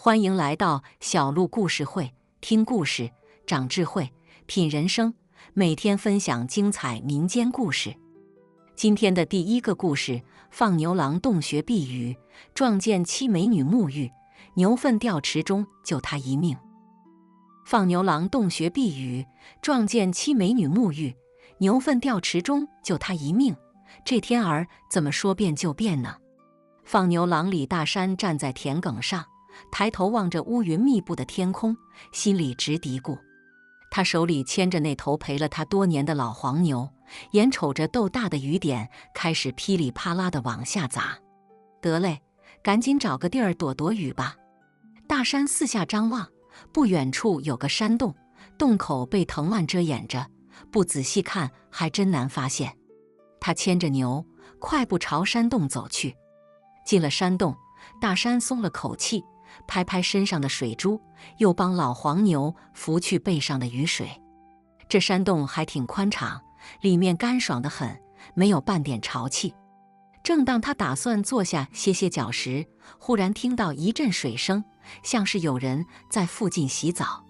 欢迎来到小鹿故事会，听故事，长智慧，品人生。每天分享精彩民间故事。今天的第一个故事：放牛郎洞穴避雨，撞见七美女沐浴，牛粪掉池中，救他一命。放牛郎洞穴避雨，撞见七美女沐浴，牛粪掉池中，救他一命。这天儿怎么说变就变呢？放牛郎李大山站在田埂上，抬头望着乌云密布的天空，心里直嘀咕。他手里牵着那头陪了他多年的老黄牛，眼瞅着豆大的雨点开始噼里啪啦地往下砸。得嘞，赶紧找个地儿躲躲雨吧。大山四下张望，不远处有个山洞，洞口被藤蔓遮掩着，不仔细看还真难发现。他牵着牛，快步朝山洞走去。进了山洞，大山松了口气，拍拍身上的水珠，又帮老黄牛拂去背上的雨水。这山洞还挺宽敞，里面干爽得很，没有半点潮气。正当他打算坐下歇歇脚时，忽然听到一阵水声，像是有人在附近洗澡。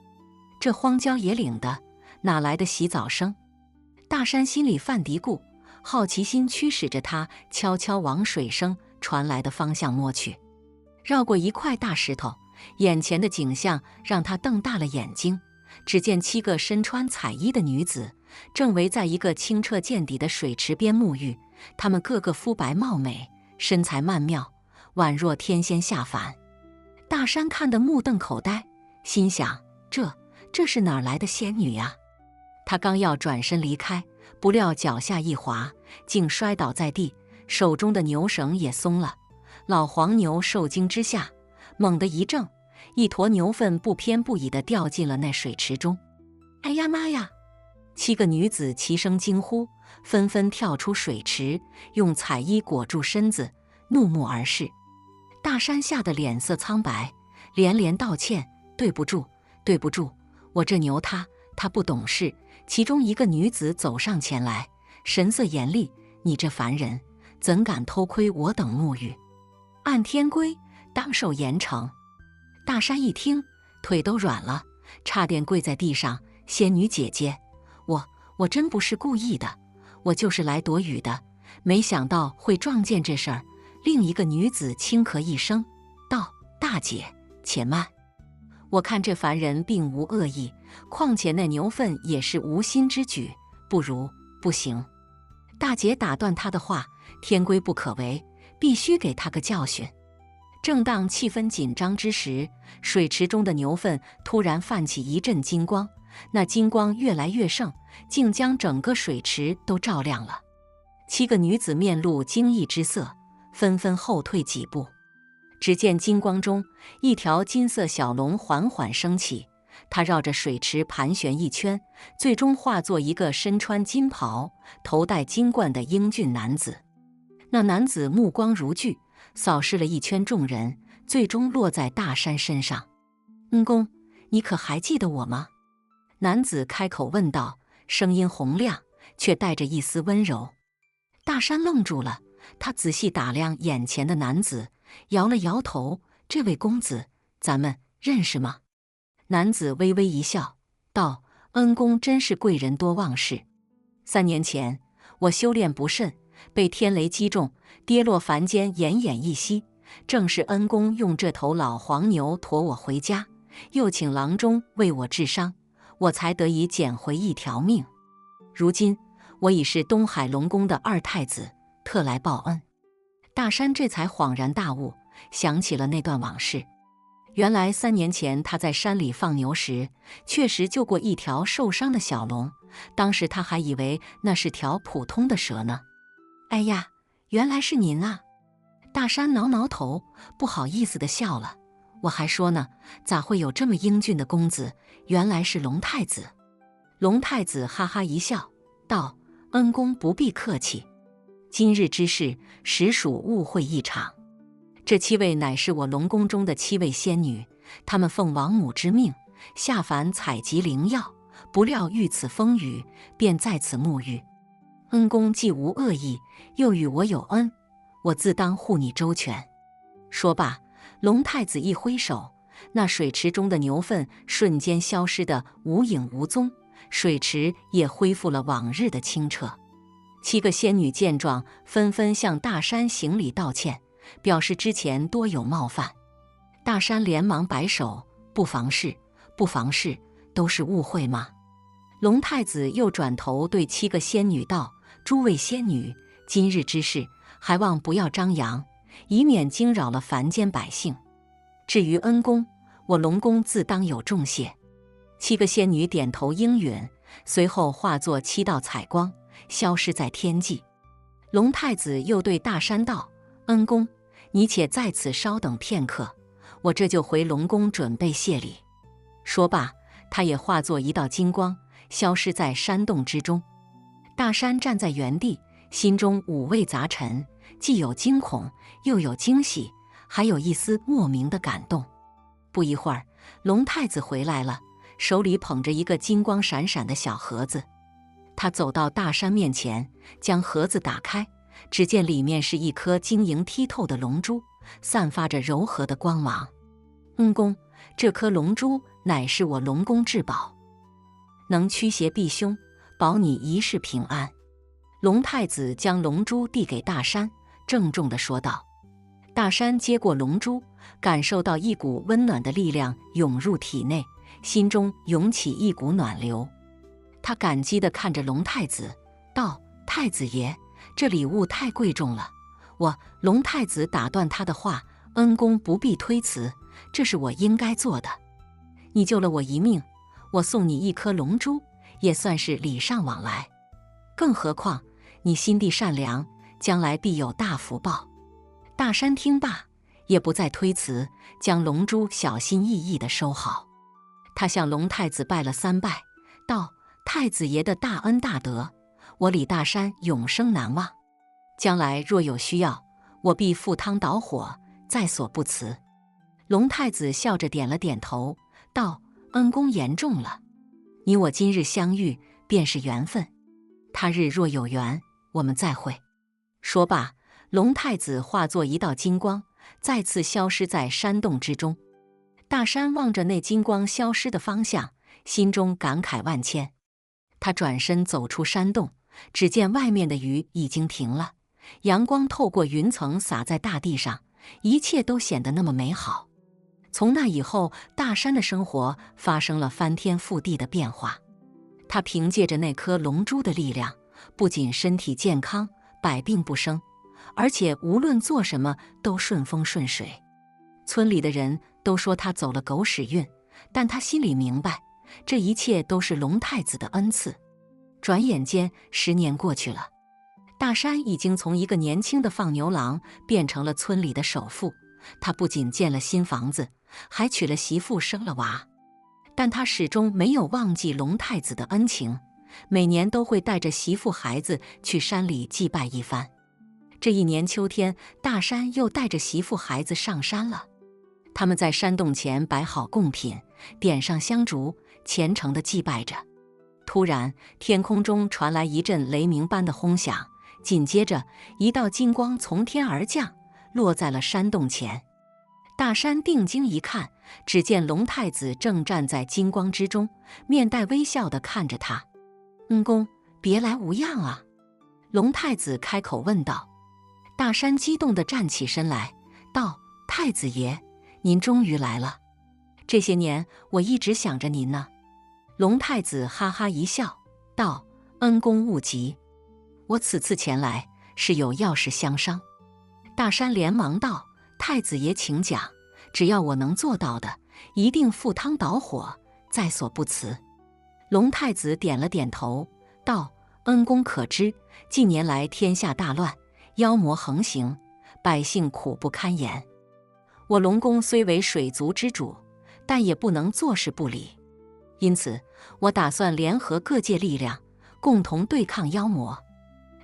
这荒郊野岭的，哪来的洗澡声？大山心里犯嘀咕，好奇心驱使着他悄悄往水声传来的方向摸去。绕过一块大石头，眼前的景象让他瞪大了眼睛。只见7个身穿彩衣的女子正围在一个清澈见底的水池边沐浴，她们个个肤白貌美，身材曼妙，宛若天仙下凡。大山看得目瞪口呆，心想：这是哪儿来的仙女呀？他刚要转身离开，不料脚下一滑，竟摔倒在地，手中的牛绳也松了。老黄牛受惊之下，猛地一挣，一坨牛粪不偏不倚地掉进了那水池中。哎呀妈呀！7个女子齐声惊呼，纷纷跳出水池，用彩衣裹住身子，怒目而视。大山吓得脸色苍白，连连道歉：“对不住，对不住，我这牛他不懂事。”其中一个女子走上前来，神色严厉：“你这凡人，怎敢偷窥我等沐浴？按天规，当受严惩。”大山一听，腿都软了，差点跪在地上：“仙女姐姐，我真不是故意的，我就是来躲雨的，没想到会撞见这事儿。”另一个女子轻咳一声，道：“大姐，且慢，我看这凡人并无恶意，况且那牛粪也是无心之举，不行。”大姐打断他的话：“天规不可违，必须给他个教训。”正当气氛紧张之时，水池中的牛粪突然泛起一阵金光，那金光越来越盛，竟将整个水池都照亮了。7个女子面露惊异之色，纷纷后退几步。只见金光中，一条金色小龙缓缓升起，它绕着水池盘旋一圈，最终化作一个身穿金袍、头戴金冠的英俊男子。那男子目光如炬，扫视了一圈众人，最终落在大山身上。“恩公，你可还记得我吗？”男子开口问道，声音洪亮，却带着一丝温柔。大山愣住了，他仔细打量眼前的男子，摇了摇头：“这位公子，咱们认识吗？”男子微微一笑，道：“恩公真是贵人多忘事。3年前，我修炼不慎，被天雷击中，跌落凡间，奄奄一息。正是恩公用这头老黄牛驮我回家，又请郎中为我治伤，我才得以捡回一条命。如今我已是东海龙宫的2太子，特来报恩。”大山这才恍然大悟，想起了那段往事。原来3年前他在山里放牛时，确实救过一条受伤的小龙，当时他还以为那是条普通的蛇呢。“哎呀，原来是您啊！”大山挠挠头，不好意思地笑了：“我还说呢，咋会有这么英俊的公子？原来是龙太子。”龙太子哈哈一笑，道：“恩公不必客气，今日之事实属误会一场。这7位乃是我龙宫中的7位仙女，她们奉王母之命下凡采集灵药，不料遇此风雨，便在此沐浴。恩公既无恶意，又与我有恩，我自当护你周全。”说罢，龙太子一挥手，那水池中的牛粪瞬间消失得无影无踪，水池也恢复了往日的清澈。7个仙女见状，纷纷向大山行礼道歉，表示之前多有冒犯。大山连忙摆手：“不妨事，不妨事，都是误会吗？”龙太子又转头对7个仙女道：“诸位仙女，今日之事，还望不要张扬，以免惊扰了凡间百姓。至于恩公，我龙宫自当有重谢。”7个仙女点头应允，随后化作7道彩光，消失在天际。龙太子又对大山道：“恩公，你且在此稍等片刻，我这就回龙宫准备谢礼。”说罢，他也化作一道金光，消失在山洞之中。大山站在原地，心中五味杂陈，既有惊恐，又有惊喜，还有一丝莫名的感动。不一会儿，龙太子回来了，手里捧着一个金光闪闪的小盒子。他走到大山面前，将盒子打开，只见里面是一颗晶莹剔透的龙珠，散发着柔和的光芒。恩公，这颗龙珠乃是我龙宫至宝，能驱邪避凶，保你一世平安。龙太子将龙珠递给大山，郑重地说道。大山接过龙珠，感受到一股温暖的力量涌入体内，心中涌起一股暖流。他感激地看着龙太子，道：“太子爷，这礼物太贵重了。”龙太子打断他的话：“恩公不必推辞，这是我应该做的。你救了我一命，我送你一颗龙珠，也算是礼尚往来。更何况你心地善良，将来必有大福报。”大山听罢，也不再推辞，将龙珠小心翼翼地收好。他向龙太子拜了3拜，道：“太子爷的大恩大德，我李大山永生难忘。将来若有需要，我必赴汤蹈火，在所不辞。”龙太子笑着点了点头，道：“恩公言重了，你我今日相遇，便是缘分。他日若有缘，我们再会。”说罢，龙太子化作一道金光，再次消失在山洞之中。大山望着那金光消失的方向，心中感慨万千。他转身走出山洞，只见外面的雨已经停了，阳光透过云层洒在大地上，一切都显得那么美好。从那以后，大山的生活发生了翻天覆地的变化。他凭借着那颗龙珠的力量，不仅身体健康，百病不生，而且无论做什么都顺风顺水。村里的人都说他走了狗屎运，但他心里明白，这一切都是龙太子的恩赐。转眼间10年过去了，大山已经从一个年轻的放牛郎变成了村里的首富。他不仅建了新房子，还娶了媳妇，生了娃。但他始终没有忘记龙太子的恩情，每年都会带着媳妇孩子去山里祭拜一番。这一年秋天，大山又带着媳妇孩子上山了。他们在山洞前摆好贡品，点上香烛，虔诚地祭拜着。突然，天空中传来一阵雷鸣般的轰响，紧接着一道金光从天而降，落在了山洞前。大山定睛一看，只见龙太子正站在金光之中，面带微笑地看着他。“恩公，别来无恙啊？”龙太子开口问道。大山激动地站起身来，道：“太子爷，您终于来了。这些年我一直想着您呢。”龙太子哈哈一笑，道：“恩公勿急，我此次前来是有要事相商。”大山连忙道：“太子爷请讲，只要我能做到的，一定赴汤蹈火，在所不辞。”龙太子点了点头，道：“恩公可知，近年来天下大乱，妖魔横行，百姓苦不堪言。我龙宫虽为水族之主，但也不能坐视不理。因此，我打算联合各界力量，共同对抗妖魔。”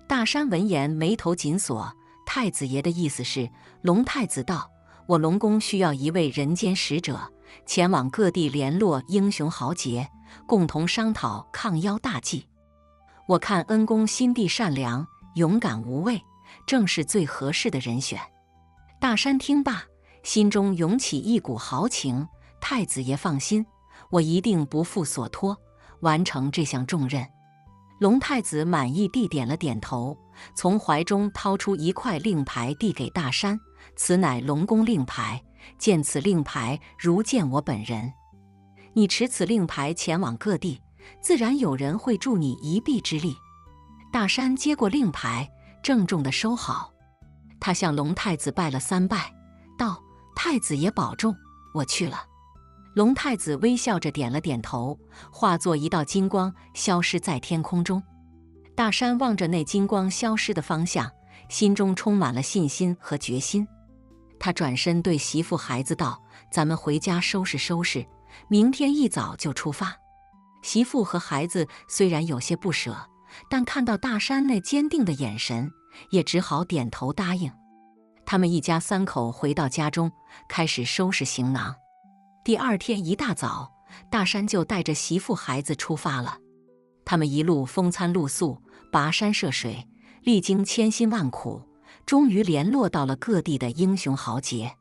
大山闻言眉头紧锁。太子爷的意思是？龙太子道：“我龙宫需要一位人间使者，前往各地联络英雄豪杰，共同商讨抗妖大计。我看恩公心地善良，勇敢无畏，正是最合适的人选。”大山听罢，心中涌起一股豪情，太子爷放心，我一定不负所托，完成这项重任。”龙太子满意地点了点头，从怀中掏出一块令牌递给大山：“此乃龙宫令牌，见此令牌如见我本人。你持此令牌前往各地，自然有人会助你一臂之力。”大山接过令牌，郑重地收好。他向龙太子拜了3拜，道：“太子爷保重，我去了。”龙太子微笑着点了点头，化作一道金光，消失在天空中。大山望着那金光消失的方向，心中充满了信心和决心。他转身对媳妇孩子道：“咱们回家收拾收拾，明天一早就出发。”媳妇和孩子虽然有些不舍，但看到大山那坚定的眼神，也只好点头答应。他们一家3口回到家中，开始收拾行囊。第2天一大早，大山就带着媳妇孩子出发了。他们一路风餐露宿，跋山涉水，历经千辛万苦，终于联络到了各地的英雄豪杰。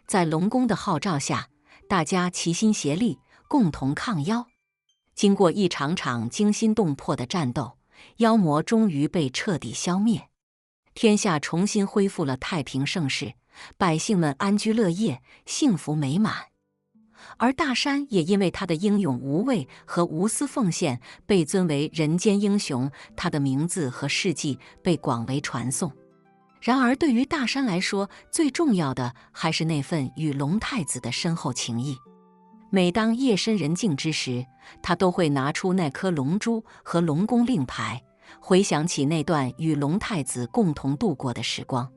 在龙宫的号召下，大家齐心协力，共同抗妖。经过一场场惊心动魄的战斗，妖魔终于被彻底消灭，天下重新恢复了太平盛世，百姓们安居乐业，幸福美满。而大山也因为他的英勇无畏和无私奉献，被尊为人间英雄，他的名字和事迹被广为传颂。然而对于大山来说，最重要的还是那份与龙太子的深厚情谊。每当夜深人静之时，他都会拿出那颗龙珠和龙宫令牌，回想起那段与龙太子共同度过的时光。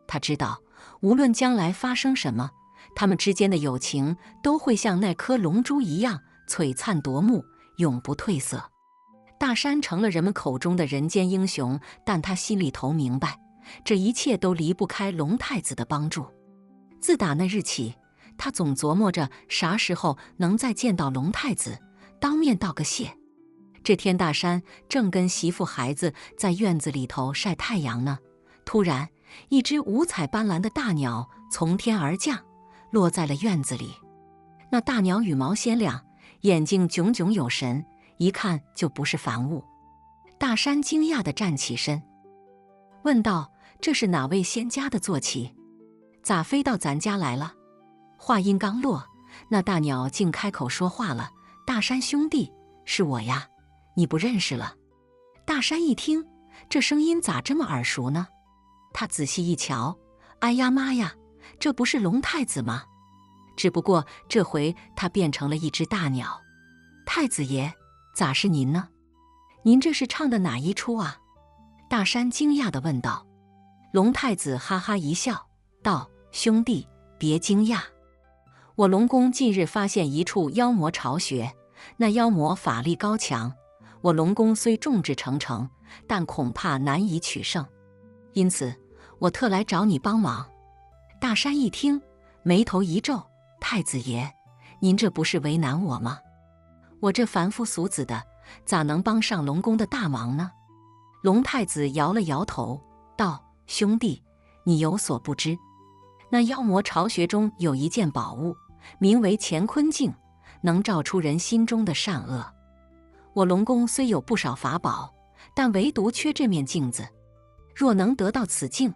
他知道，无论将来发生什么，他们之间的友情都会像那颗龙珠一样璀璨夺目，永不褪色。大山成了人们口中的人间英雄，但他心里头明白，这一切都离不开龙太子的帮助。自打那日起，他总琢磨着啥时候能再见到龙太子，当面道个谢。这天，大山正跟媳妇孩子在院子里头晒太阳呢，突然，一只五彩斑斓的大鸟从天而降，落在了院子里。那大鸟羽毛鲜亮，眼睛炯炯有神，一看就不是凡物。大山惊讶地站起身，问道：“这是哪位仙家的坐骑？咋飞到咱家来了？”话音刚落，那大鸟竟开口说话了：“大山兄弟，是我呀，你不认识了？”大山一听，这声音咋这么耳熟呢？他仔细一瞧，哎呀妈呀，这不是龙太子吗？只不过这回他变成了一只大鸟。太子爷，咋是您呢？您这是唱的哪一出啊？大山惊讶地问道。龙太子哈哈一笑，道：“兄弟，别惊讶。我龙宫近日发现一处妖魔巢穴，那妖魔法力高强，我龙宫虽众志成城，但恐怕难以取胜，因此我特来找你帮忙。”大山一听，眉头一皱：“太子爷，您这不是为难我吗？我这凡夫俗子的，咋能帮上龙宫的大忙呢？”龙太子摇了摇头，道：“兄弟，你有所不知，那妖魔巢穴中有一件宝物，名为乾坤镜，能照出人心中的善恶。我龙宫虽有不少法宝，但唯独缺这面镜子。若能得到此镜，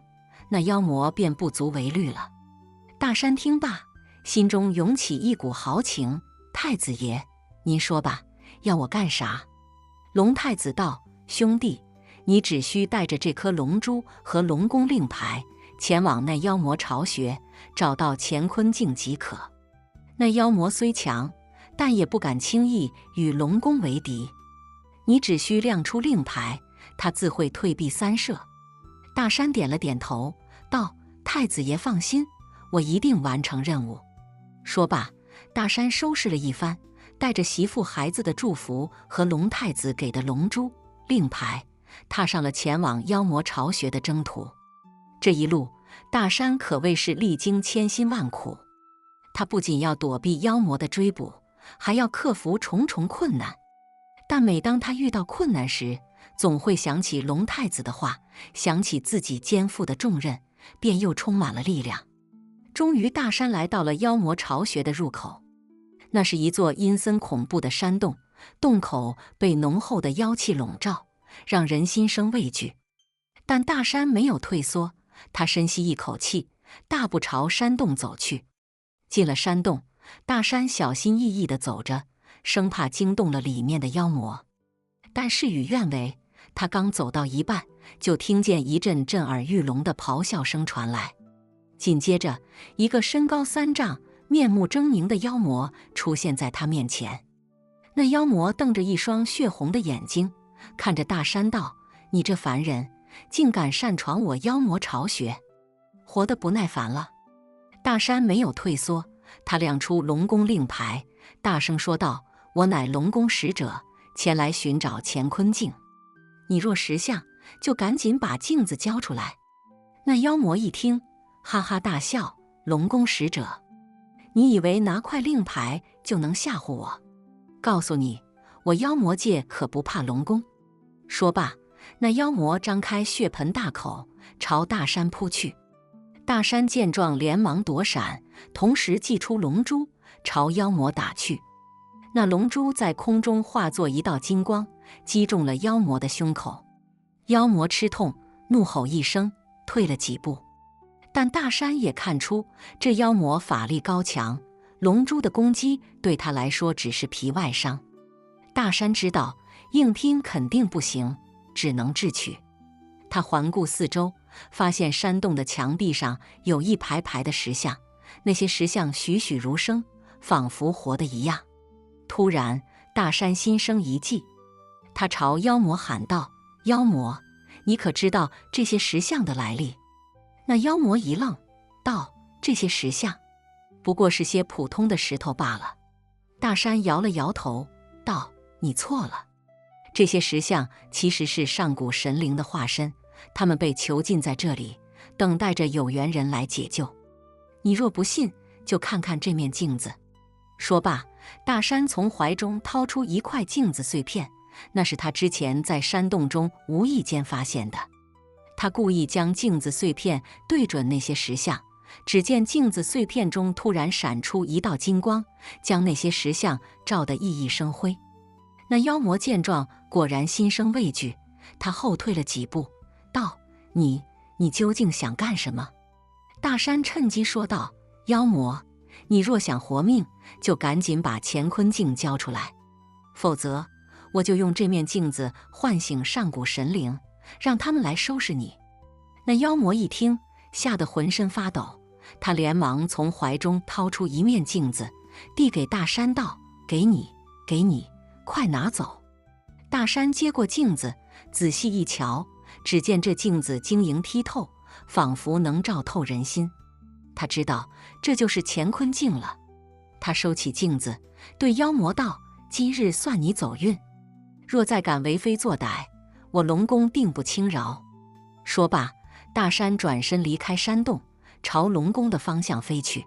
那妖魔便不足为虑了。”大山听罢，心中涌起一股豪情：“太子爷，您说吧，要我干啥？”龙太子道：“兄弟，你只需带着这颗龙珠和龙宫令牌，前往那妖魔巢穴，找到乾坤镜即可。那妖魔虽强，但也不敢轻易与龙宫为敌。你只需亮出令牌，他自会退避三舍。”大山点了点头，道：“太子爷放心，我一定完成任务。”说罢，大山收拾了一番，带着媳妇孩子的祝福和龙太子给的龙珠、令牌，踏上了前往妖魔巢穴的征途。这一路，大山可谓是历经千辛万苦。他不仅要躲避妖魔的追捕，还要克服重重困难。但每当他遇到困难时，总会想起龙太子的话，想起自己肩负的重任，便又充满了力量。终于，大山来到了妖魔巢穴的入口。那是一座阴森恐怖的山洞，洞口被浓厚的妖气笼罩，让人心生畏惧。但大山没有退缩，他深吸一口气，大步朝山洞走去。进了山洞，大山小心翼翼地走着，生怕惊动了里面的妖魔。但事与愿违，他刚走到一半，就听见一阵震耳欲聋的咆哮声传来。紧接着，一个身高3丈、面目狰狞的妖魔出现在他面前。那妖魔瞪着一双血红的眼睛，看着大山道：“你这凡人，竟敢擅闯我妖魔巢穴，活得不耐烦了。”大山没有退缩，他亮出龙宫令牌，大声说道：“我乃龙宫使者，前来寻找乾坤镜。你若识相，就赶紧把镜子交出来。”那妖魔一听，哈哈大笑：“龙宫使者，你以为拿块令牌就能吓唬我？告诉你，我妖魔界可不怕龙宫。”说罢，那妖魔张开血盆大口，朝大山扑去。大山见状，连忙躲闪，同时祭出龙珠，朝妖魔打去。那龙珠在空中化作一道金光，击中了妖魔的胸口。妖魔吃痛，怒吼一声，退了几步。但大山也看出这妖魔法力高强，龙珠的攻击对他来说只是皮外伤。大山知道硬拼肯定不行，只能智取。他环顾四周，发现山洞的墙壁上有一排排的石像，那些石像栩栩如生，仿佛活的一样。突然，大山心生一计，他朝妖魔喊道：“妖魔，你可知道这些石像的来历？”那妖魔一愣，道：“这些石像不过是些普通的石头罢了。”大山摇了摇头，道：“你错了，这些石像其实是上古神灵的化身，他们被囚禁在这里，等待着有缘人来解救。你若不信，就看看这面镜子。”说罢，大山从怀中掏出一块镜子碎片，那是他之前在山洞中无意间发现的。他故意将镜子碎片对准那些石像，只见镜子碎片中突然闪出一道金光，将那些石像照得熠熠生辉。那妖魔见状，果然心生畏惧，他后退了几步，道：“你究竟想干什么？”大山趁机说道：“妖魔，你若想活命，就赶紧把乾坤镜交出来，否则我就用这面镜子唤醒上古神灵，让他们来收拾你。”那妖魔一听，吓得浑身发抖，他连忙从怀中掏出一面镜子，递给大山道：“给你，给你，快拿走。”大山接过镜子，仔细一瞧，只见这镜子晶莹剔透，仿佛能照透人心。他知道这就是乾坤镜了。他收起镜子，对妖魔道：“今日算你走运，若再敢为非作歹，我龙宫定不轻饶。”说罢，大山转身离开山洞，朝龙宫的方向飞去。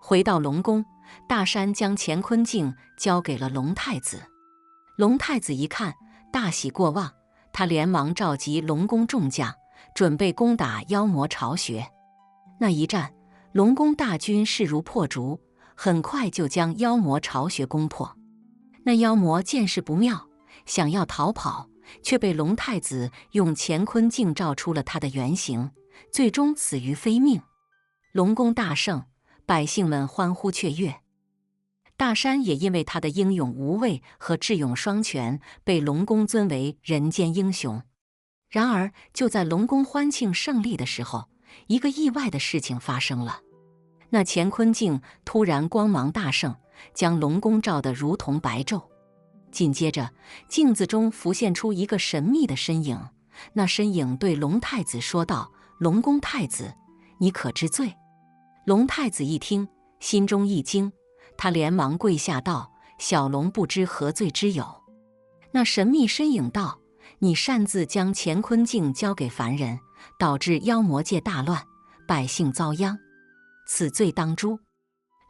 回到龙宫，大山将乾坤镜交给了龙太子。龙太子一看，大喜过望，他连忙召集龙宫众将，准备攻打妖魔巢穴。那一战，龙宫大军势如破竹，很快就将妖魔巢穴攻破。那妖魔见势不妙，想要逃跑，却被龙太子用乾坤镜照出了他的原形，最终死于非命。龙宫大胜，百姓们欢呼雀跃。大山也因为他的英勇无畏和智勇双全，被龙宫尊为人间英雄。然而，就在龙宫欢庆胜利的时候，一个意外的事情发生了。那乾坤镜突然光芒大盛，将龙宫照得如同白昼。紧接着，镜子中浮现出一个神秘的身影，那身影对龙太子说道：“龙宫太子，你可知罪？”龙太子一听，心中一惊，他连忙跪下道：“小龙不知何罪之有。”那神秘身影道：“你擅自将乾坤镜交给凡人，导致妖魔界大乱，百姓遭殃，此罪当诛。”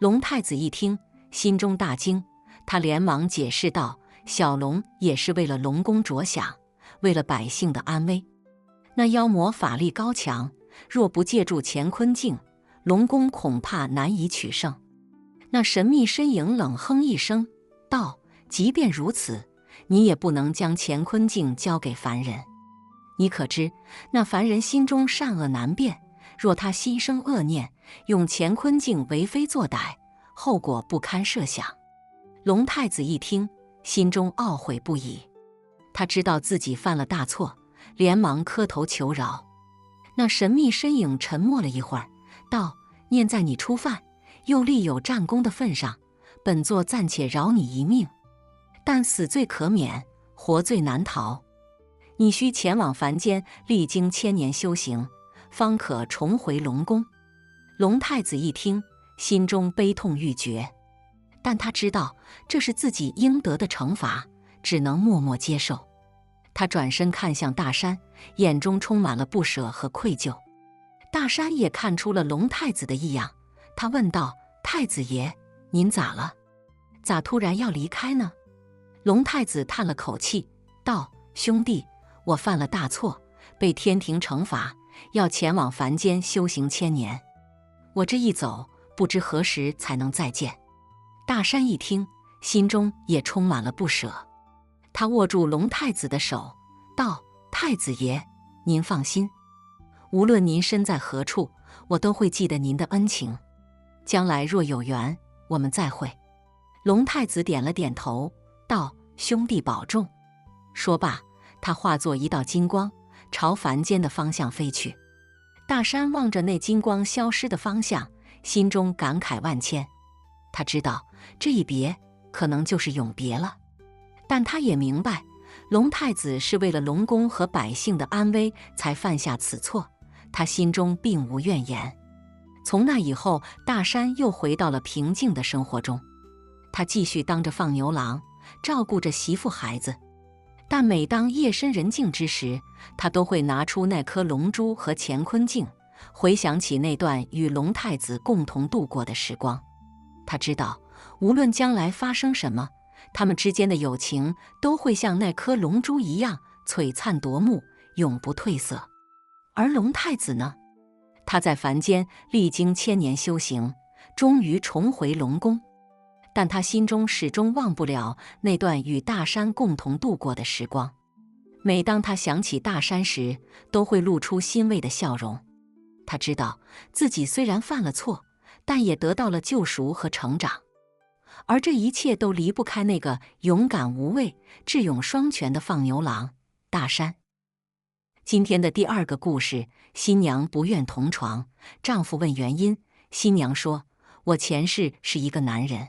龙太子一听，心中大惊，他连忙解释道：“小龙也是为了龙宫着想，为了百姓的安危。那妖魔法力高强，若不借助乾坤镜，龙宫恐怕难以取胜。那神秘身影冷哼一声，道：“即便如此，你也不能将乾坤镜交给凡人。你可知，那凡人心中善恶难辨，若他心生恶念，用乾坤镜为非作歹，后果不堪设想。”龙太子一听，心中懊悔不已。他知道自己犯了大错，连忙磕头求饶。那神秘身影沉默了一会儿，道：“念在你初犯，又立有战功的份上，本座暂且饶你一命，但死罪可免，活罪难逃。你需前往凡间，历经1000年修行，方可重回龙宫。”龙太子一听，心中悲痛欲绝，但他知道这是自己应得的惩罚，只能默默接受。他转身看向大山，眼中充满了不舍和愧疚。大山也看出了龙太子的异样，他问道：“太子爷，您咋了？咋突然要离开呢？”龙太子叹了口气，道：“兄弟，我犯了大错，被天庭惩罚，要前往凡间修行1000年。我这一走，不知何时才能再见。”大山一听，心中也充满了不舍。他握住龙太子的手，道：“太子爷，您放心，无论您身在何处，我都会记得您的恩情。将来若有缘，我们再会。”龙太子点了点头，道：“兄弟保重。”说罢，他化作一道金光，朝凡间的方向飞去。大山望着那金光消失的方向，心中感慨万千。他知道这一别可能就是永别了，但他也明白，龙太子是为了龙宫和百姓的安危才犯下此错，他心中并无怨言。从那以后，大山又回到了平静的生活中。他继续当着放牛郎，照顾着媳妇孩子，但每当夜深人静之时，他都会拿出那颗龙珠和乾坤镜，回想起那段与龙太子共同度过的时光。他知道，无论将来发生什么，他们之间的友情都会像那颗龙珠一样璀璨夺目，永不褪色。而龙太子呢？他在凡间历经1000年修行，终于重回龙宫，但他心中始终忘不了那段与大山共同度过的时光。每当他想起大山时，都会露出欣慰的笑容。他知道自己虽然犯了错，但也得到了救赎和成长，而这一切都离不开那个勇敢无畏、智勇双全的放牛郎大山。今天的第2个故事，新娘不愿同床，丈夫问原因，新娘说：“我前世是一个男人。”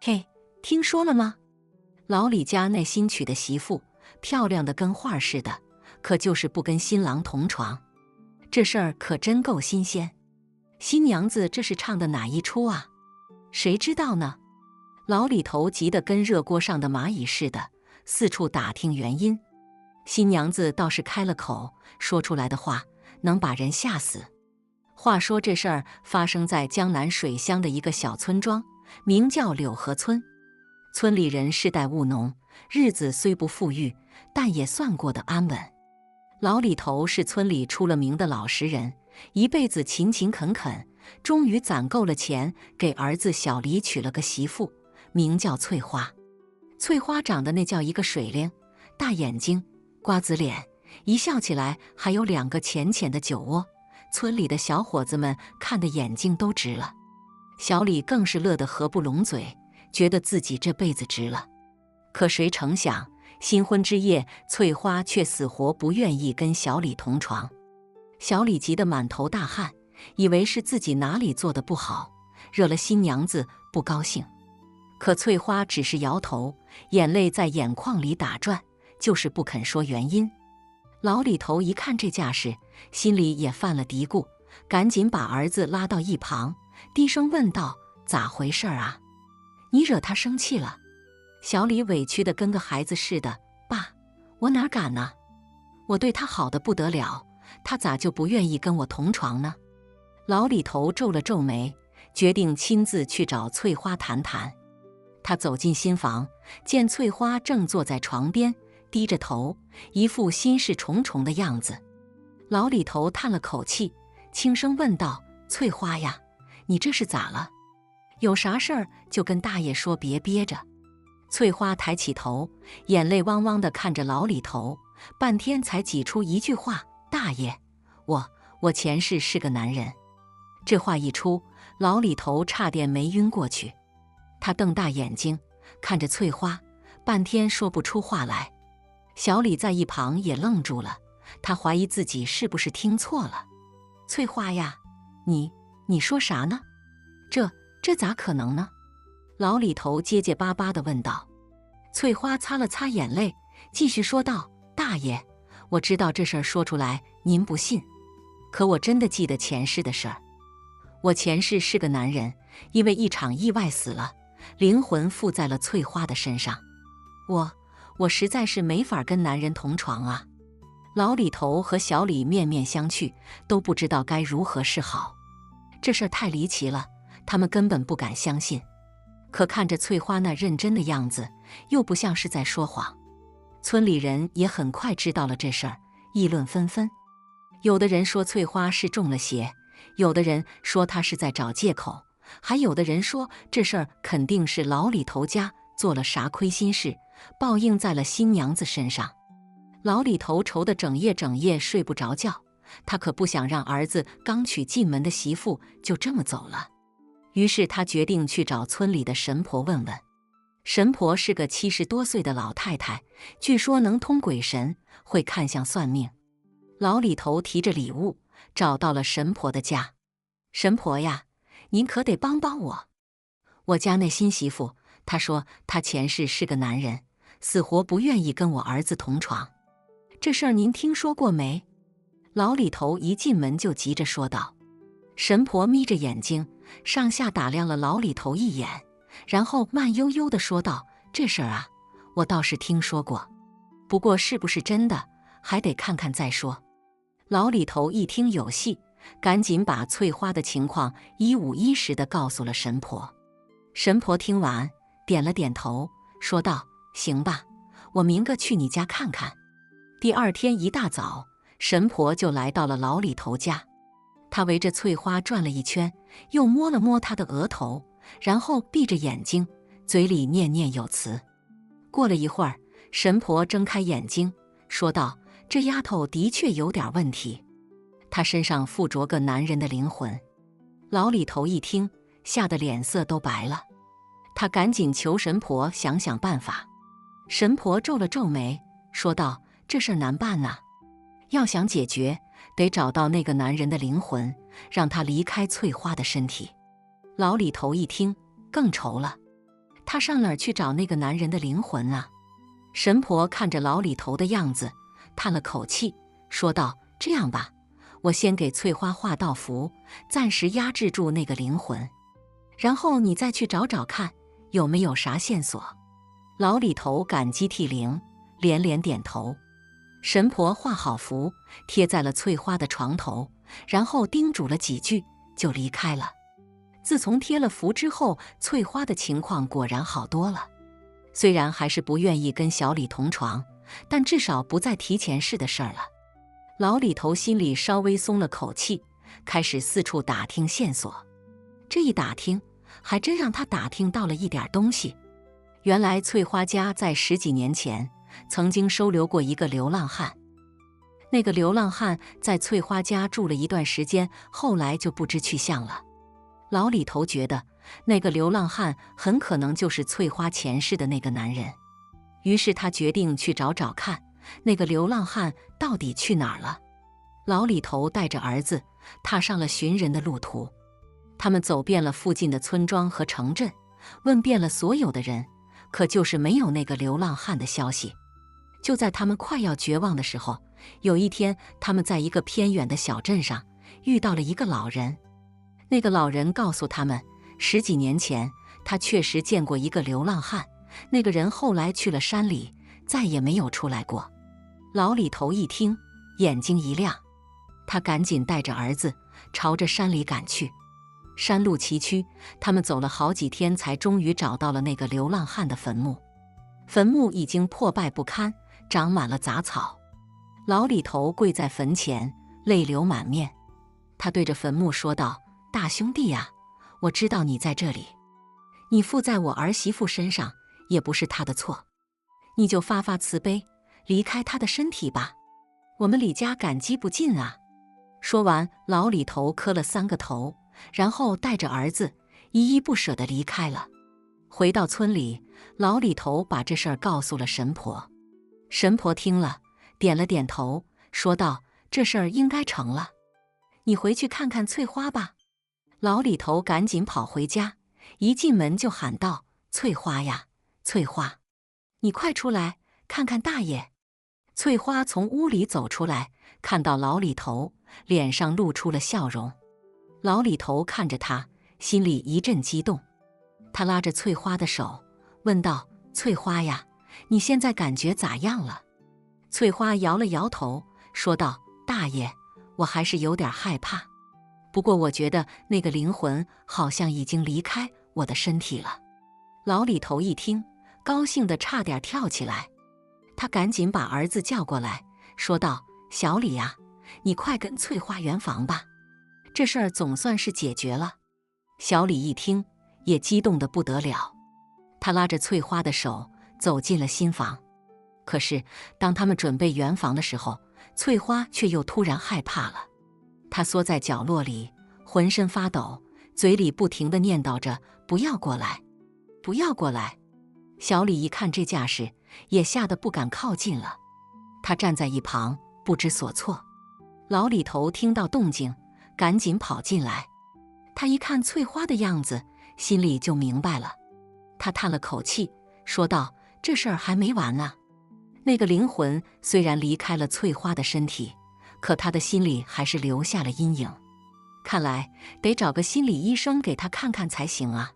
嘿，听说了吗？老李家那新娶的媳妇，漂亮的跟画似的，可就是不跟新郎同床。这事儿可真够新鲜。新娘子这是唱的哪一出啊？谁知道呢？老李头急得跟热锅上的蚂蚁似的，四处打听原因。新娘子倒是开了口，说出来的话能把人吓死。话说这事儿发生在江南水乡的一个小村庄，名叫柳河村。村里人世代务农，日子虽不富裕，但也算过得安稳。老李头是村里出了名的老实人，一辈子勤勤恳恳，终于攒够了钱，给儿子小李娶了个媳妇，名叫翠花。翠花长得那叫一个水灵，大眼睛，瓜子脸，一笑起来还有2个浅浅的酒窝，村里的小伙子们看得眼睛都直了。小李更是乐得合不拢嘴，觉得自己这辈子值了。可谁成想，新婚之夜，翠花却死活不愿意跟小李同床。小李急得满头大汗，以为是自己哪里做得不好，惹了新娘子不高兴。可翠花只是摇头，眼泪在眼眶里打转，就是不肯说原因。老李头一看这架势，心里也犯了嘀咕，赶紧把儿子拉到一旁，低声问道：“咋回事啊？你惹他生气了？”小李委屈得跟个孩子似的：“爸，我哪敢呢？我对他好得不得了，他咋就不愿意跟我同床呢？”老李头皱了皱眉，决定亲自去找翠花谈谈。他走进新房，见翠花正坐在床边，低着头，一副心事重重的样子。老李头叹了口气，轻声问道：“翠花呀，你这是咋了？有啥事儿就跟大爷说，别憋着。翠花抬起头，眼泪汪汪地看着老李头，半天才挤出一句话：“大爷，我前世是个男人。”这话一出，老李头差点没晕过去。他瞪大眼睛看着翠花，半天说不出话来。小李在一旁也愣住了，他怀疑自己是不是听错了。翠花呀，你说啥呢？这咋可能呢？老李头结结巴巴地问道。翠花擦了擦眼泪，继续说道：“大爷，我知道这事儿说出来您不信，可我真的记得前世的事儿。我前世是个男人，因为一场意外死了，灵魂附在了翠花的身上。我实在是没法跟男人同床啊。”老李头和小李面面相觑，都不知道该如何是好。这事儿太离奇了，他们根本不敢相信。可看着翠花那认真的样子，又不像是在说谎。村里人也很快知道了这事儿，议论纷纷。有的人说翠花是中了邪，有的人说她是在找借口，还有的人说这事儿肯定是老李头家做了啥亏心事，报应在了新娘子身上。老李头愁得整夜睡不着觉，他可不想让儿子刚娶进门的媳妇就这么走了。于是他决定去找村里的神婆问问。神婆是个70多岁的老太太，据说能通鬼神，会看相算命。老李头提着礼物找到了神婆的家。神婆呀，您可得帮帮我。我家那新媳妇，她说她前世是个男人，死活不愿意跟我儿子同床。这事儿您听说过没？老李头一进门就急着说道。神婆眯着眼睛，上下打量了老李头一眼，然后慢悠悠地说道：“这事儿啊，我倒是听说过，不过是不是真的，还得看看再说。”老李头一听有戏，赶紧把翠花的情况一五一十地告诉了神婆。神婆听完，点了点头，说道：“行吧，我明个去你家看看。”第二天一大早，神婆就来到了老李头家。他围着翠花转了一圈，又摸了摸她的额头，然后闭着眼睛，嘴里念念有词。过了一会儿，神婆睁开眼睛，说道：“这丫头的确有点问题，她身上附着个男人的灵魂。”老李头一听，吓得脸色都白了。他赶紧求神婆想想办法。神婆皱了皱眉，说道：“这事儿难办呐，要想解决，得找到那个男人的灵魂，让他离开翠花的身体。”老李头一听更愁了，他上哪儿去找那个男人的灵魂啊？神婆看着老李头的样子，叹了口气，说道：“这样吧，我先给翠花画道符，暂时压制住那个灵魂，然后你再去找找看，有没有啥线索。”老李头感激涕零，连连点头。神婆画好符，贴在了翠花的床头，然后叮嘱了几句，就离开了。自从贴了符之后，翠花的情况果然好多了。虽然还是不愿意跟小李同床，但至少不再提前世的事儿了。老李头心里稍微松了口气，开始四处打听线索。这一打听，还真让他打听到了一点东西。原来翠花家在10几年前曾经收留过一个流浪汉。那个流浪汉在翠花家住了一段时间，后来就不知去向了。老李头觉得那个流浪汉很可能就是翠花前世的那个男人，于是他决定去找找看，那个流浪汉到底去哪儿了。老李头带着儿子踏上了寻人的路途。他们走遍了附近的村庄和城镇，问遍了所有的人，可就是没有那个流浪汉的消息。就在他们快要绝望的时候，有一天，他们在一个偏远的小镇上遇到了一个老人。那个老人告诉他们，10几年前他确实见过一个流浪汉，那个人后来去了山里，再也没有出来过。老李头一听，眼睛一亮，他赶紧带着儿子朝着山里赶去。山路崎岖，他们走了好几天，才终于找到了那个流浪汉的坟墓。坟墓已经破败不堪，长满了杂草。老李头跪在坟前，泪流满面。他对着坟墓说道：“大兄弟呀，我知道你在这里，你附在我儿媳妇身上，也不是她的错，你就发发慈悲，离开她的身体吧。我们李家感激不尽啊！”说完，老李头磕了3个头，然后带着儿子依依不舍地离开了。回到村里，老李头把这事儿告诉了神婆。神婆听了，点了点头，说道：“这事儿应该成了，你回去看看翠花吧。”老李头赶紧跑回家，一进门就喊道：“翠花呀，翠花，你快出来看看大爷！”翠花从屋里走出来，看到老李头，脸上露出了笑容。老李头看着他，心里一阵激动。他拉着翠花的手，问道：“翠花呀，你现在感觉咋样了？”翠花摇了摇头，说道：“大爷，我还是有点害怕。不过我觉得那个灵魂好像已经离开我的身体了。”老李头一听，高兴得差点跳起来。他赶紧把儿子叫过来，说道：“小李呀，你快跟翠花圆房吧，这事儿总算是解决了。”小李一听，也激动得不得了。他拉着翠花的手走进了新房。可是当他们准备圆房的时候，翠花却又突然害怕了。她缩在角落里，浑身发抖，嘴里不停地念叨着：“不要过来，不要过来。”小李一看这架势，也吓得不敢靠近了。他站在一旁不知所措。老李头听到动静，赶紧跑进来。他一看翠花的样子，心里就明白了。他叹了口气，说道：“这事儿还没完呢。那个灵魂虽然离开了翠花的身体，可他的心里还是留下了阴影。看来得找个心理医生给他看看才行啊。”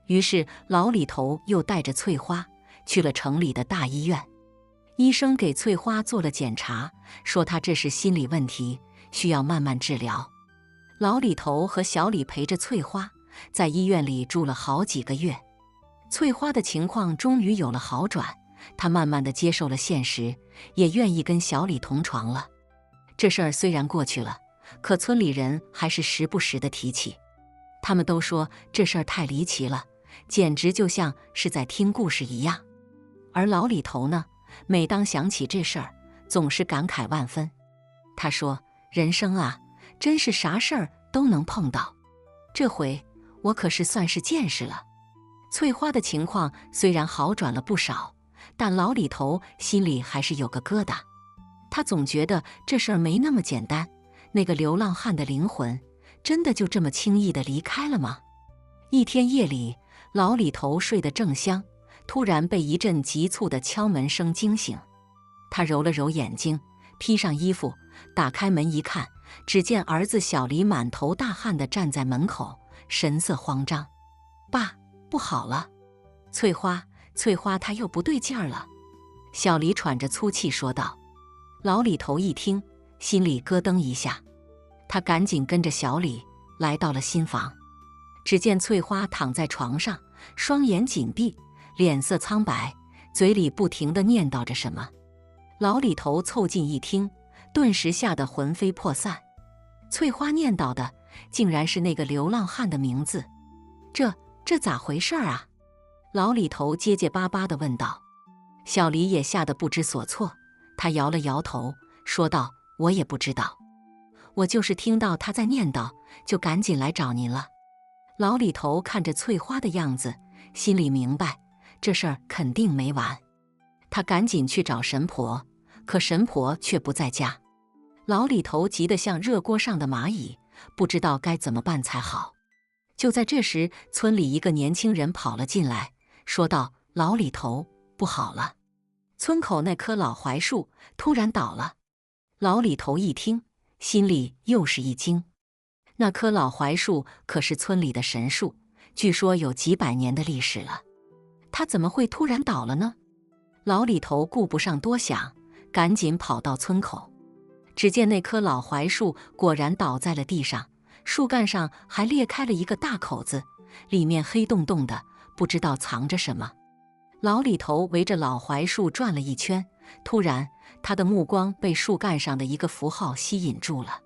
于是老李头又带着翠花去了城里的大医院。医生给翠花做了检查，说她这是心理问题，需要慢慢治疗。老李头和小李陪着翠花在医院里住了好几个月。翠花的情况终于有了好转，她慢慢地接受了现实，也愿意跟小李同床了。这事儿虽然过去了，可村里人还是时不时地提起。他们都说这事儿太离奇了，简直就像是在听故事一样。而老李头呢，每当想起这事儿，总是感慨万分。他说：“人生啊，真是啥事儿都能碰到，这回我可是算是见识了。”翠花的情况虽然好转了不少，但老李头心里还是有个疙瘩。他总觉得这事儿没那么简单，那个流浪汉的灵魂真的就这么轻易地离开了吗？一天夜里，老李头睡得正香，突然被一阵急促的敲门声惊醒。他揉了揉眼睛，披上衣服，打开门一看，只见儿子小李满头大汗地站在门口，神色慌张。“爸，不好了，翠花，她又不对劲儿了。”小李喘着粗气说道。老李头一听，心里咯噔一下，他赶紧跟着小李来到了新房。只见翠花躺在床上，双眼紧闭，脸色苍白，嘴里不停地念叨着什么。老李头凑近一听，顿时吓得魂飞魄散。翠花念叨的竟然是那个流浪汉的名字，这咋回事啊？老李头结结巴巴地问道。小李也吓得不知所措，他摇了摇头，说道：“我也不知道，我就是听到他在念叨，就赶紧来找您了。”老李头看着翠花的样子，心里明白这事儿肯定没完。他赶紧去找神婆，可神婆却不在家。老李头急得像热锅上的蚂蚁，不知道该怎么办才好。就在这时，村里一个年轻人跑了进来，说道：“老李头，不好了，村口那棵老槐树突然倒了。”老李头一听，心里又是一惊。那棵老槐树可是村里的神树，据说有几百年的历史了，它怎么会突然倒了呢？老李头顾不上多想，赶紧跑到村口。只见那棵老槐树果然倒在了地上，树干上还裂开了一个大口子，里面黑洞洞的，不知道藏着什么。老李头围着老槐树转了一圈，突然他的目光被树干上的一个符号吸引住了。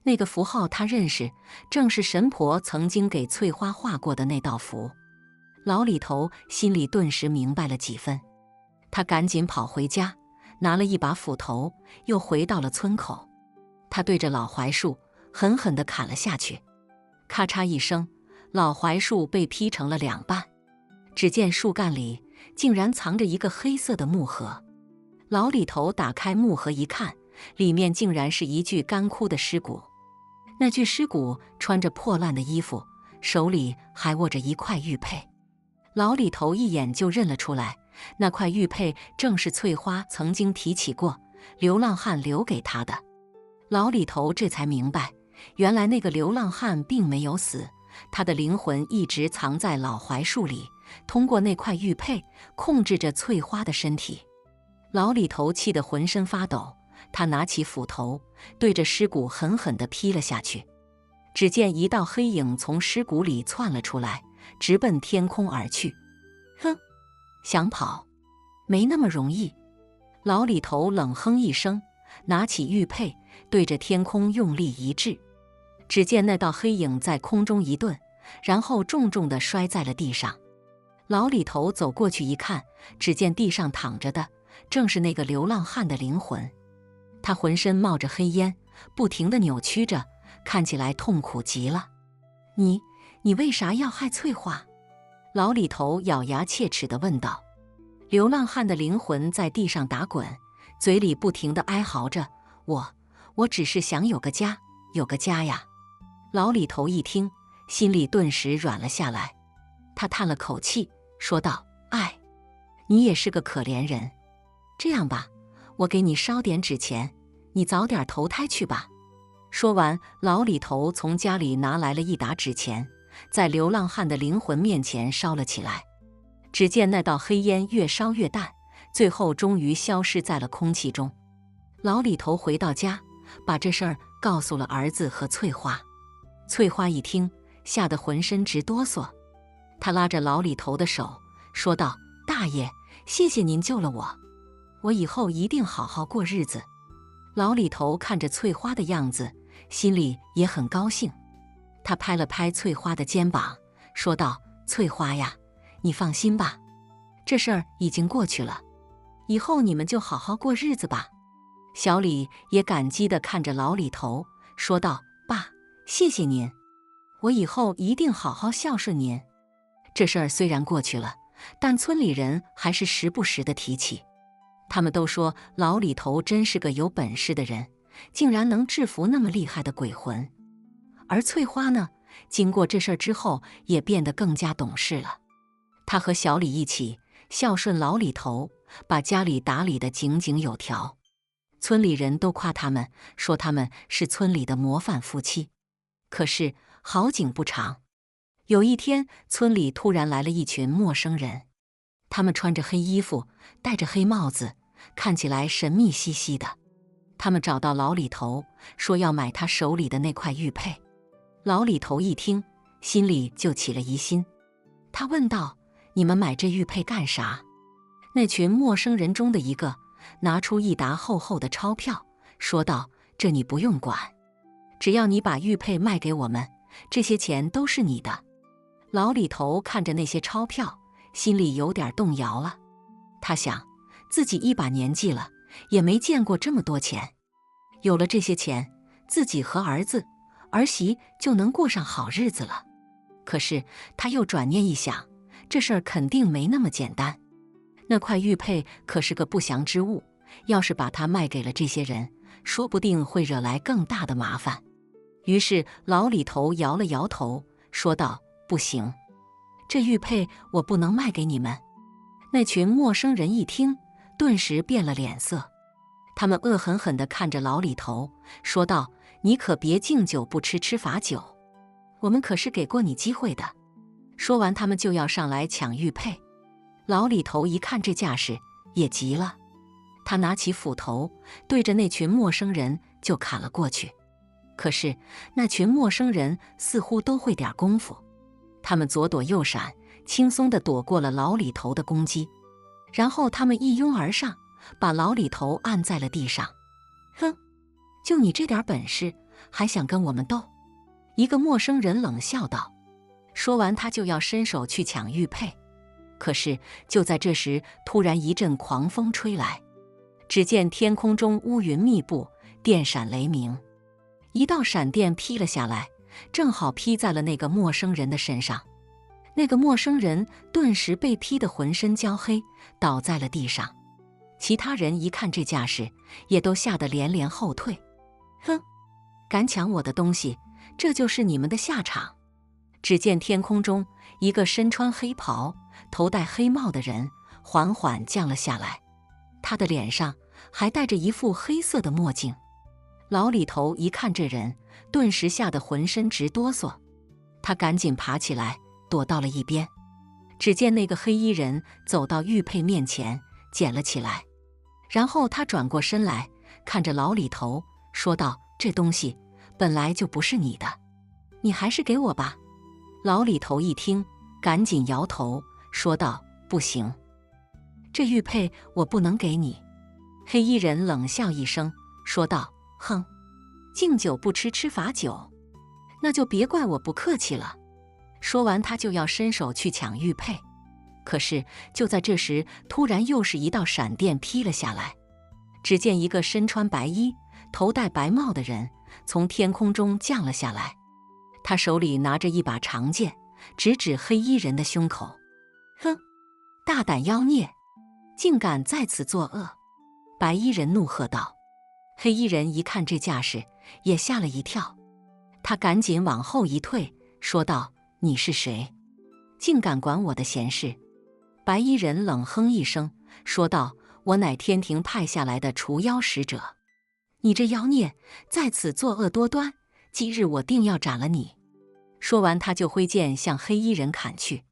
那个符号他认识，正是神婆曾经给翠花画过的那道符。老李头心里顿时明白了几分，他赶紧跑回家，拿了一把斧头，又回到了村口。他对着老槐树狠狠地砍了下去，咔嚓一声，老槐树被劈成了两半。只见树干里竟然藏着一个黑色的木盒。老李头打开木盒一看，里面竟然是一具干枯的尸骨。那具尸骨穿着破烂的衣服，手里还握着一块玉佩。老李头一眼就认了出来，那块玉佩正是翠花曾经提起过，流浪汉留给他的。老李头这才明白，原来那个流浪汉并没有死，他的灵魂一直藏在老槐树里，通过那块玉佩控制着翠花的身体。老李头气得浑身发抖，他拿起斧头，对着尸骨狠狠地劈了下去。只见一道黑影从尸骨里窜了出来，直奔天空而去。哼，想跑，没那么容易。老李头冷哼一声，拿起玉佩，对着天空用力一掷。只见那道黑影在空中一顿，然后重重地摔在了地上。老李头走过去一看，只见地上躺着的正是那个流浪汉的灵魂。他浑身冒着黑烟，不停地扭曲着，看起来痛苦极了。你为啥要害翠花？老李头咬牙切齿地问道。流浪汉的灵魂在地上打滚，嘴里不停地哀嚎着：我只是想有个家，有个家呀。老李头一听，心里顿时软了下来。他叹了口气，说道：哎，你也是个可怜人。这样吧，我给你烧点纸钱，你早点投胎去吧。说完，老李头从家里拿来了一沓纸钱，在流浪汉的灵魂面前烧了起来。只见那道黑烟越烧越淡，最后终于消失在了空气中。老李头回到家，把这事儿告诉了儿子和翠花。翠花一听，吓得浑身直哆嗦。她拉着老李头的手，说道：大爷，谢谢您救了我，我以后一定好好过日子。老李头看着翠花的样子，心里也很高兴。他拍了拍翠花的肩膀，说道：翠花呀，你放心吧，这事儿已经过去了，以后你们就好好过日子吧。小李也感激地看着老李头，说道：爸，谢谢您，我以后一定好好孝顺您。这事儿虽然过去了，但村里人还是时不时地提起。他们都说老李头真是个有本事的人，竟然能制服那么厉害的鬼魂。而翠花呢，经过这事儿之后，也变得更加懂事了。她和小李一起孝顺老李头，把家里打理得井井有条。村里人都夸他们，说他们是村里的模范夫妻。可是好景不长，有一天，村里突然来了一群陌生人，他们穿着黑衣服，戴着黑帽子，看起来神秘兮兮的。他们找到老李头，说要买他手里的那块玉佩。老李头一听，心里就起了疑心。他问道：你们买这玉佩干啥？那群陌生人中的一个拿出一沓厚厚的钞票，说道：这你不用管，只要你把玉佩卖给我们，这些钱都是你的。老李头看着那些钞票，心里有点动摇了。他想，自己一把年纪了，也没见过这么多钱。有了这些钱，自己和儿子、儿媳就能过上好日子了。可是他又转念一想，这事儿肯定没那么简单。那块玉佩可是个不祥之物，要是把它卖给了这些人，说不定会惹来更大的麻烦。于是老李头摇了摇头，说道：不行，这玉佩我不能卖给你们。那群陌生人一听，顿时变了脸色。他们恶狠狠地看着老李头，说道：你可别敬酒不吃吃罚酒，我们可是给过你机会的。说完，他们就要上来抢玉佩。老李头一看这架势，也急了，他拿起斧头，对着那群陌生人就砍了过去。可是那群陌生人似乎都会点功夫，他们左躲右闪，轻松地躲过了老李头的攻击。然后他们一拥而上，把老李头按在了地上。哼，就你这点本事，还想跟我们斗？一个陌生人冷笑道。说完，他就要伸手去抢玉佩。可是就在这时，突然一阵狂风吹来，只见天空中乌云密布，电闪雷鸣，一道闪电劈了下来，正好劈在了那个陌生人的身上。那个陌生人顿时被劈得浑身焦黑，倒在了地上。其他人一看这架势，也都吓得连连后退。哼，敢抢我的东西，这就是你们的下场！只见天空中一个身穿黑袍、头戴黑帽的人缓缓降了下来，他的脸上还戴着一副黑色的墨镜。老李头一看这人，顿时吓得浑身直哆嗦，他赶紧爬起来躲到了一边。只见那个黑衣人走到玉佩面前，捡了起来，然后他转过身来，看着老李头说道：“这东西本来就不是你的，你还是给我吧。”老李头一听，赶紧摇头说道：“不行，这玉佩我不能给你。”黑衣人冷笑一声说道：“哼，敬酒不吃吃罚酒，那就别怪我不客气了。”说完，他就要伸手去抢玉佩。可是就在这时，突然又是一道闪电劈了下来，只见一个身穿白衣、头戴白帽的人从天空中降了下来，他手里拿着一把长剑，直指黑衣人的胸口。哼，大胆妖孽，竟敢在此作恶！白衣人怒喝道。黑衣人一看这架势，也吓了一跳，他赶紧往后一退，说道：“你是谁？竟敢管我的闲事？”白衣人冷哼一声说道：“我乃天庭派下来的除妖使者，你这妖孽在此作恶多端，今日我定要斩了你！”说完，他就挥剑向黑衣人砍去。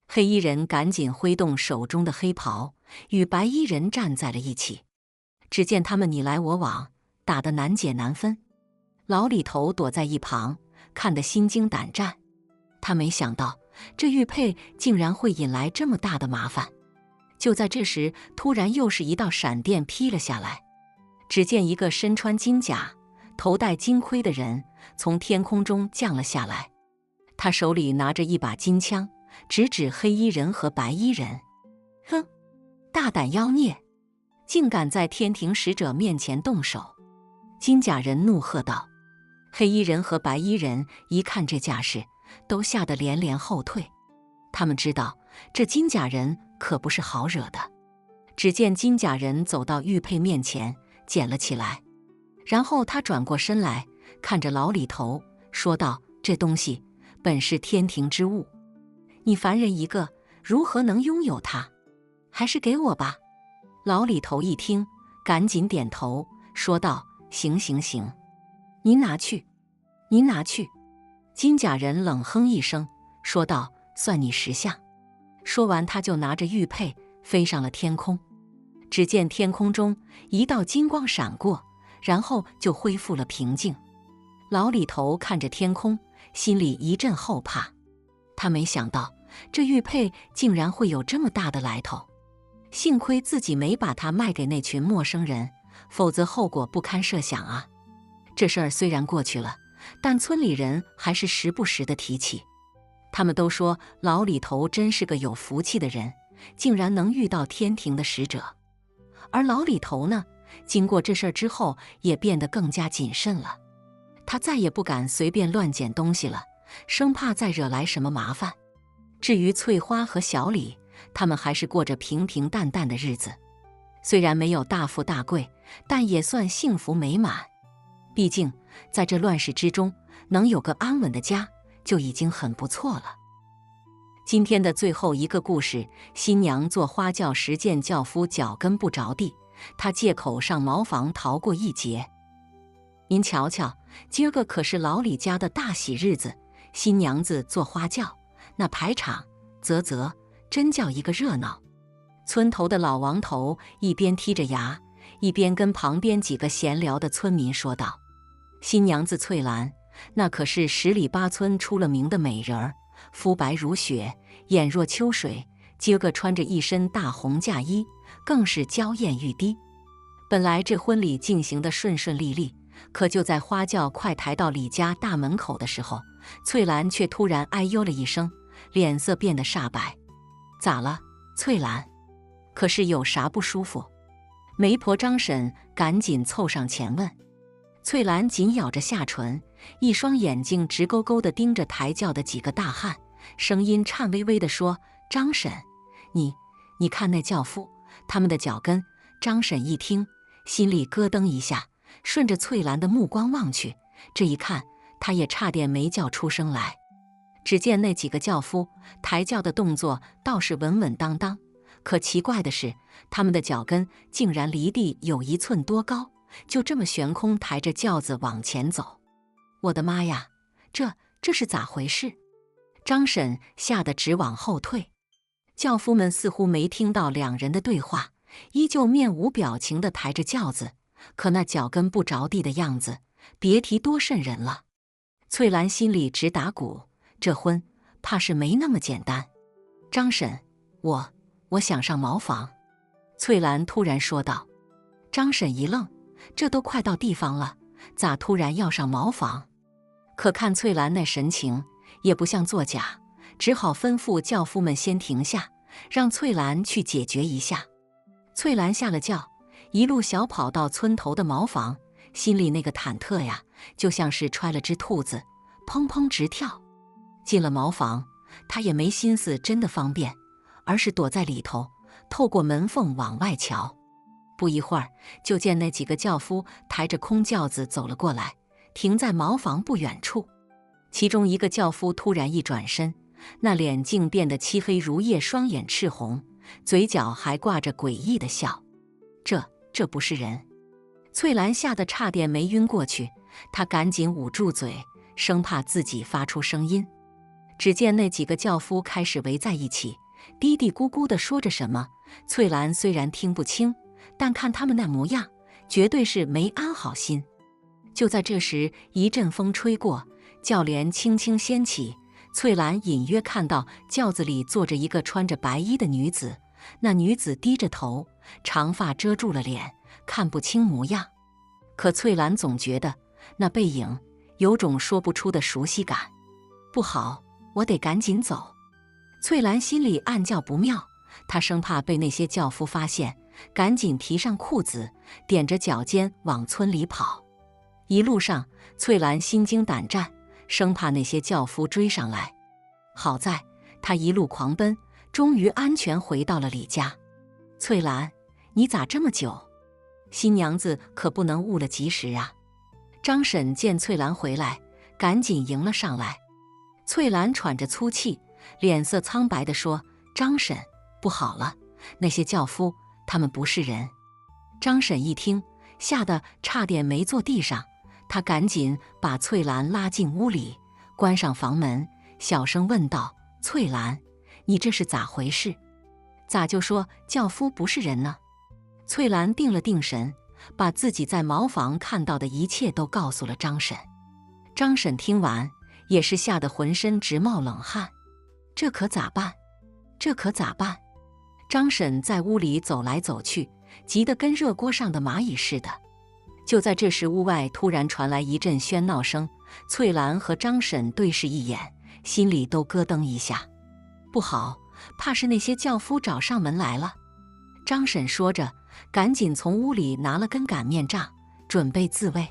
黑衣人赶紧挥动手中的黑袍，与白衣人站在了一起。只见他们你来我往，打得难解难分。老李头躲在一旁，看得心惊胆战。他没想到这玉佩竟然会引来这么大的麻烦。就在这时，突然又是一道闪电劈了下来，只见一个身穿金甲、头戴金盔的人从天空中降了下来，他手里拿着一把金枪，直指黑衣人和白衣人。哼，大胆妖孽，竟敢在天庭使者面前动手！金甲人怒喝道。黑衣人和白衣人一看这架势，都吓得连连后退。他们知道这金甲人可不是好惹的。只见金甲人走到玉佩面前，捡了起来，然后他转过身来，看着老李头说道：“这东西本是天庭之物，你凡人一个，如何能拥有它？还是给我吧。”老李头一听，赶紧点头说道：“行行行，您拿去，您拿去。”金甲人冷哼一声说道：“算你识相。”说完，他就拿着玉佩飞上了天空。只见天空中一道金光闪过，然后就恢复了平静。老李头看着天空，心里一阵后怕。他没想到这玉佩竟然会有这么大的来头，幸亏自己没把它卖给那群陌生人，否则后果不堪设想啊。这事儿虽然过去了，但村里人还是时不时地提起。他们都说老李头真是个有福气的人，竟然能遇到天庭的使者。而老李头呢，经过这事儿之后，也变得更加谨慎了。他再也不敢随便乱捡东西了，生怕再惹来什么麻烦。至于翠花和小李，他们还是过着平平淡淡的日子。虽然没有大富大贵，但也算幸福美满。毕竟在这乱世之中，能有个安稳的家就已经很不错了。今天的最后一个故事，新娘做花轿时见轿夫脚跟不着地，她借口上茅房逃过一劫。您瞧瞧，今儿个可是老李家的大喜日子，新娘子做花轿，那排场啧，真叫一个热闹。村头的老王头一边剔着牙，一边跟旁边几个闲聊的村民说道：“新娘子翠兰，那可是10里8村出了名的美人儿，肤白如雪，眼若秋水，今儿个穿着一身大红嫁衣，更是娇艳欲滴。”本来这婚礼进行的顺顺利利，可就在花轿快抬到李家大门口的时候，翠兰却突然哎呦了一声，脸色变得煞白。咋了，翠兰？可是有啥不舒服？媒婆张婶赶紧凑上前问。翠兰紧咬着下唇，一双眼睛直勾勾地盯着抬轿的几个大汉，声音颤巍巍地说：“张婶，你看那轿夫，他们的脚跟。”张婶一听，心里咯噔一下，顺着翠兰的目光望去，这一看，她也差点没叫出声来。只见那几个轿夫抬轿的动作倒是稳稳当当，可奇怪的是，他们的脚跟竟然离地有1寸多高，就这么悬空抬着轿子往前走。我的妈呀，这是咋回事？张婶吓得直往后退。轿夫们似乎没听到两人的对话，依旧面无表情地抬着轿子，可那脚跟不着地的样子，别提多瘆人了。翠兰心里直打鼓，这婚怕是没那么简单。张婶，我想上茅房。翠兰突然说道。张婶一愣，这都快到地方了，咋突然要上茅房？可看翠兰那神情，也不像作假，只好吩咐轿夫们先停下，让翠兰去解决一下。翠兰下了轿，一路小跑到村头的茅房，心里那个忐忑呀，就像是揣了只兔子，砰砰直跳。进了茅房，她也没心思真的方便，而是躲在里头，透过门缝往外瞧。不一会儿，就见那几个轿夫抬着空轿子走了过来，停在茅房不远处。其中一个轿夫突然一转身，那脸竟变得漆黑如夜，双眼赤红，嘴角还挂着诡异的笑。这不是人！翠兰吓得差点没晕过去，她赶紧捂住嘴，生怕自己发出声音。只见那几个轿夫开始围在一起，嘀嘀咕咕地说着什么。翠兰虽然听不清，但看他们那模样，绝对是没安好心。就在这时，一阵风吹过，轿帘轻轻掀起，翠兰隐约看到轿子里坐着一个穿着白衣的女子，那女子低着头，长发遮住了脸，看不清模样。可翠兰总觉得那背影有种说不出的熟悉感。不好，我得赶紧走。翠兰心里暗叫不妙，她生怕被那些轿夫发现，赶紧提上裤子，踮着脚尖往村里跑。一路上，翠兰心惊胆战，生怕那些轿夫追上来。好在她一路狂奔，终于安全回到了李家。翠兰，你咋这么久？新娘子可不能误了吉时啊！张婶见翠兰回来，赶紧迎了上来。翠兰喘着粗气，脸色苍白地说：“张婶，不好了，那些轿夫，他们不是人。”张婶一听，吓得差点没坐地上，她赶紧把翠兰拉进屋里，关上房门，小声问道：“翠兰，你这是咋回事？咋就说轿夫不是人呢？”翠兰定了定神，把自己在茅房看到的一切都告诉了张婶。张婶听完，也是吓得浑身直冒冷汗。这可咋办？这可咋办？张婶在屋里走来走去，急得跟热锅上的蚂蚁似的。就在这时，屋外突然传来一阵喧闹声，翠兰和张婶对视一眼，心里都咯噔一下。不好，怕是那些轿夫找上门来了。张婶说着，赶紧从屋里拿了根擀面杖，准备自卫。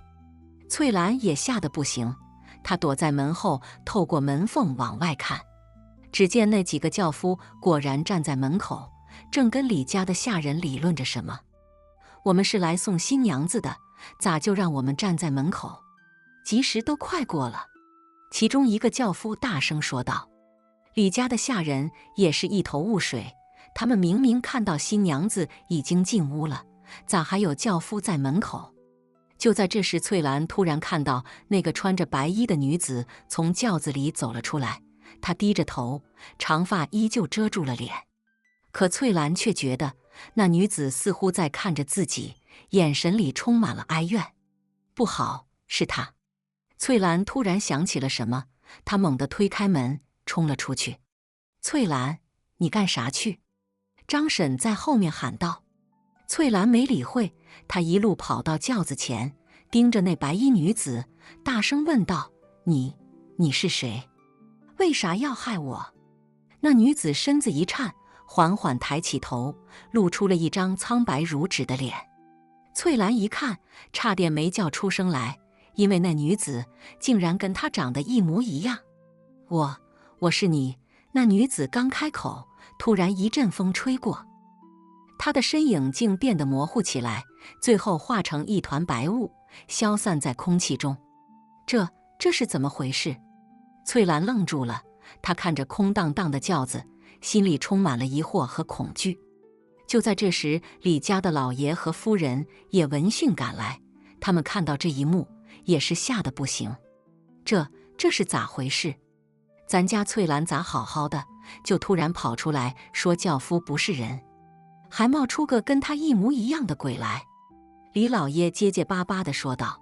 翠兰也吓得不行，她躲在门后，透过门缝往外看。只见那几个轿夫果然站在门口，正跟李家的下人理论着什么。我们是来送新娘子的，咋就让我们站在门口？吉时都快过了。其中一个轿夫大声说道。李家的下人也是一头雾水，他们明明看到新娘子已经进屋了，咋还有轿夫在门口？就在这时，翠兰突然看到那个穿着白衣的女子从轿子里走了出来，她低着头，长发依旧遮住了脸。可翠兰却觉得那女子似乎在看着自己，眼神里充满了哀怨。不好，是她！翠兰突然想起了什么，她猛地推开门，冲了出去。翠兰，你干啥去？张婶在后面喊道。翠兰没理会，她一路跑到轿子前，盯着那白衣女子，大声问道：“你是谁？为啥要害我？”那女子身子一颤，缓缓抬起头，露出了一张苍白如纸的脸。翠兰一看，差点没叫出声来，因为那女子竟然跟她长得一模一样。我是你。那女子刚开口，突然一阵风吹过，她的身影竟变得模糊起来，最后化成一团白雾，消散在空气中。这是怎么回事？翠兰愣住了，她看着空荡荡的轿子，心里充满了疑惑和恐惧。就在这时，李家的老爷和夫人也闻讯赶来，他们看到这一幕，也是吓得不行。这是咋回事？咱家翠兰咋好好的，就突然跑出来说轿夫不是人，还冒出个跟他一模一样的鬼来？李老爷结结巴巴地说道。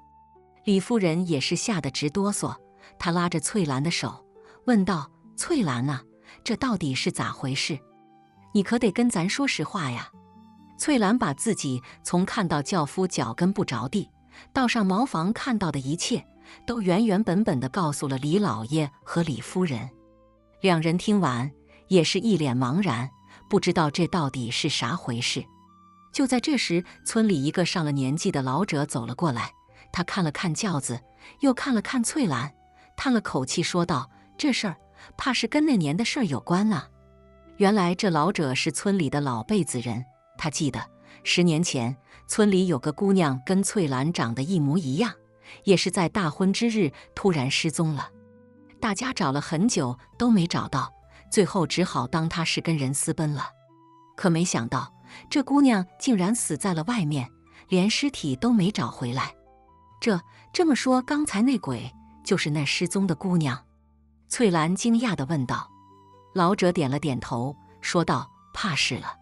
李夫人也是吓得直哆嗦，她拉着翠兰的手，问道：“翠兰啊，这到底是咋回事？你可得跟咱说实话呀。”翠兰把自己从看到轿夫脚跟不着地，到上茅房看到的一切，都原原本本地告诉了李老爷和李夫人。两人听完，也是一脸茫然，不知道这到底是啥回事。就在这时，村里一个上了年纪的老者走了过来，他看了看轿子，又看了看翠兰，叹了口气说道：“这事儿怕是跟那年的事儿有关啊。”原来这老者是村里的老辈子人，他记得10年前村里有个姑娘跟翠兰长得一模一样，也是在大婚之日突然失踪了。大家找了很久都没找到，最后只好当她是跟人私奔了。可没想到这姑娘竟然死在了外面，连尸体都没找回来。这么说，刚才那鬼就是那失踪的姑娘？翠兰惊讶地问道。老者点了点头，说道：“怕是了，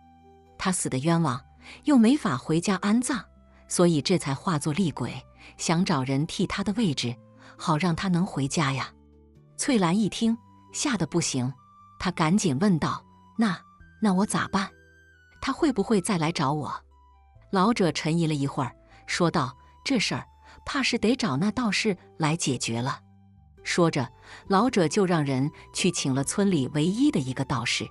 她死的冤枉，又没法回家安葬，所以这才化作厉鬼，想找人替她的位置，好让她能回家呀。”翠兰一听，吓得不行，她赶紧问道：“那我咋办？她会不会再来找我？”老者沉吟了一会儿，说道：“这事儿怕是得找那道士来解决了。”说着，老者就让人去请了村里唯一的一个道士。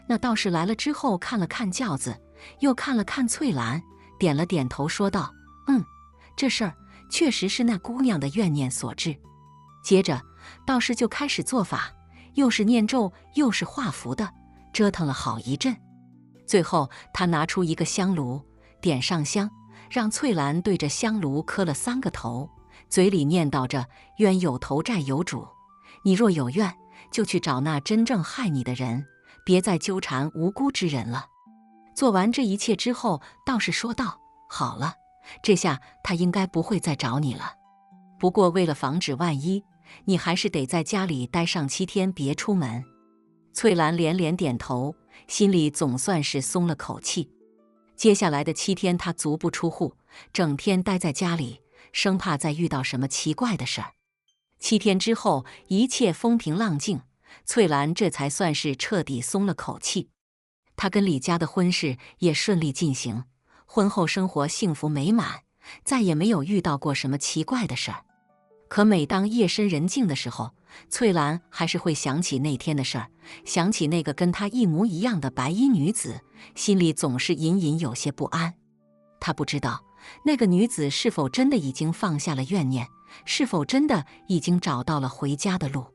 那道士来了之后，看了看轿子，又看了看翠兰，点了点头，说道：“这事儿确实是那姑娘的怨念所致。”接着，道士就开始做法，又是念咒，又是画符的，折腾了好一阵。最后，他拿出一个香炉，点上香，让翠兰对着香炉磕了3个头，嘴里念叨着：“冤有头，债有主，你若有怨，就去找那真正害你的人，别再纠缠无辜之人了。”做完这一切之后，道士说道：“好了，这下他应该不会再找你了。不过为了防止万一，你还是得在家里待上7天，别出门。”翠兰连连点头，心里总算是松了口气。接下来的7天，她足不出户，整天待在家里，生怕再遇到什么奇怪的事儿。7天之后，一切风平浪静，翠兰这才算是彻底松了口气。她跟李家的婚事也顺利进行，婚后生活幸福美满，再也没有遇到过什么奇怪的事儿。可每当夜深人静的时候，翠兰还是会想起那天的事儿，想起那个跟她一模一样的白衣女子，心里总是隐隐有些不安。她不知道那个女子是否真的已经放下了怨念，是否真的已经找到了回家的路。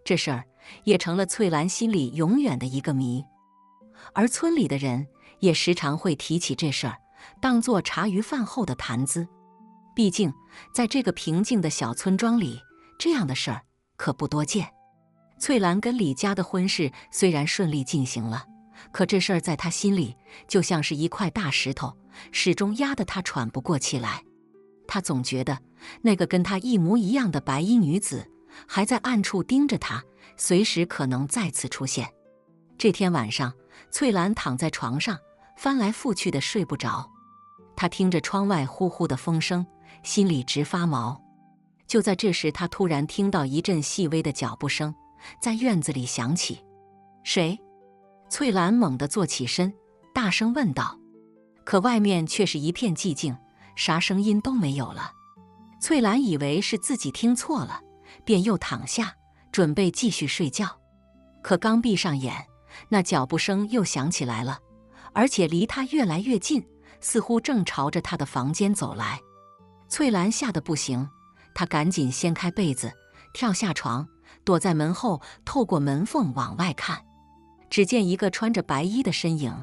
这事儿也成了翠兰心里永远的一个谜。而村里的人也时常会提起这事儿，当作茶余饭后的谈资。毕竟在这个平静的小村庄里，这样的事儿可不多见。翠兰跟李家的婚事虽然顺利进行了，可这事儿在她心里就像是一块大石头，始终压得她喘不过气来。她总觉得那个跟她一模一样的白衣女子还在暗处盯着她，随时可能再次出现。这天晚上，翠兰躺在床上，翻来覆去的睡不着。她听着窗外呼呼的风声，心里直发毛。就在这时，她突然听到一阵细微的脚步声在院子里响起。谁？翠兰猛地坐起身，大声问道。可外面却是一片寂静，啥声音都没有了。翠兰以为是自己听错了，便又躺下，准备继续睡觉。可刚闭上眼，那脚步声又响起来了，而且离他越来越近，似乎正朝着他的房间走来。翠兰吓得不行，她赶紧掀开被子，跳下床，躲在门后，透过门缝往外看。只见一个穿着白衣的身影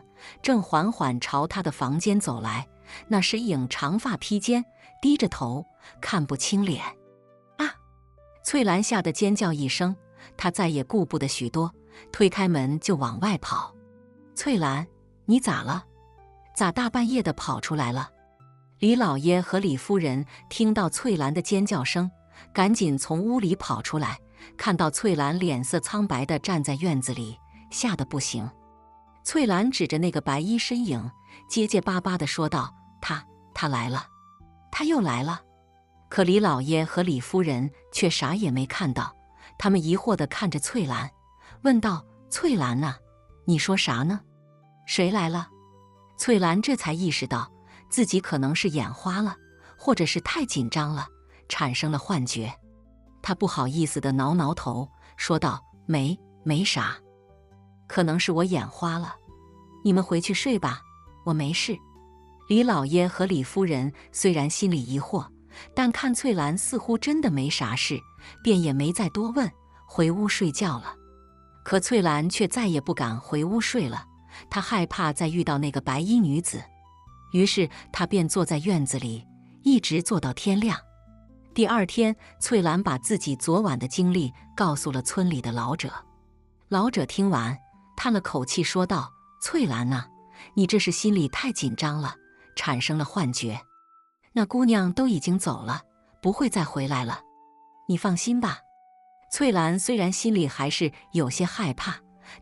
正缓缓朝她的房间走来，那身影长发披肩，低着头，看不清脸。啊！翠兰吓得尖叫一声，她再也顾不得许多，推开门就往外跑。翠兰，你咋了？咋大半夜的跑出来了？李老爷和李夫人听到翠兰的尖叫声，赶紧从屋里跑出来，看到翠兰脸色苍白地站在院子里，吓得不行。翠兰指着那个白衣身影，结结巴巴地说道：“他来了，他又来了。”可李老爷和李夫人却啥也没看到，他们疑惑地看着翠兰，问道：“翠兰啊，你说啥呢？谁来了？”翠兰这才意识到自己可能是眼花了，或者是太紧张了，产生了幻觉。她不好意思地挠挠头，说道：“没啥，可能是我眼花了。你们回去睡吧，我没事。”李老爷和李夫人虽然心里疑惑，但看翠兰似乎真的没啥事，便也没再多问，回屋睡觉了。可翠兰却再也不敢回屋睡了，她害怕再遇到那个白衣女子。于是她便坐在院子里，一直坐到天亮。第二天，翠兰把自己昨晚的经历告诉了村里的老者。老者听完，叹了口气说道：“翠兰啊，你这是心里太紧张了，产生了幻觉。那姑娘都已经走了，不会再回来了，你放心吧。”翠兰虽然心里还是有些害怕，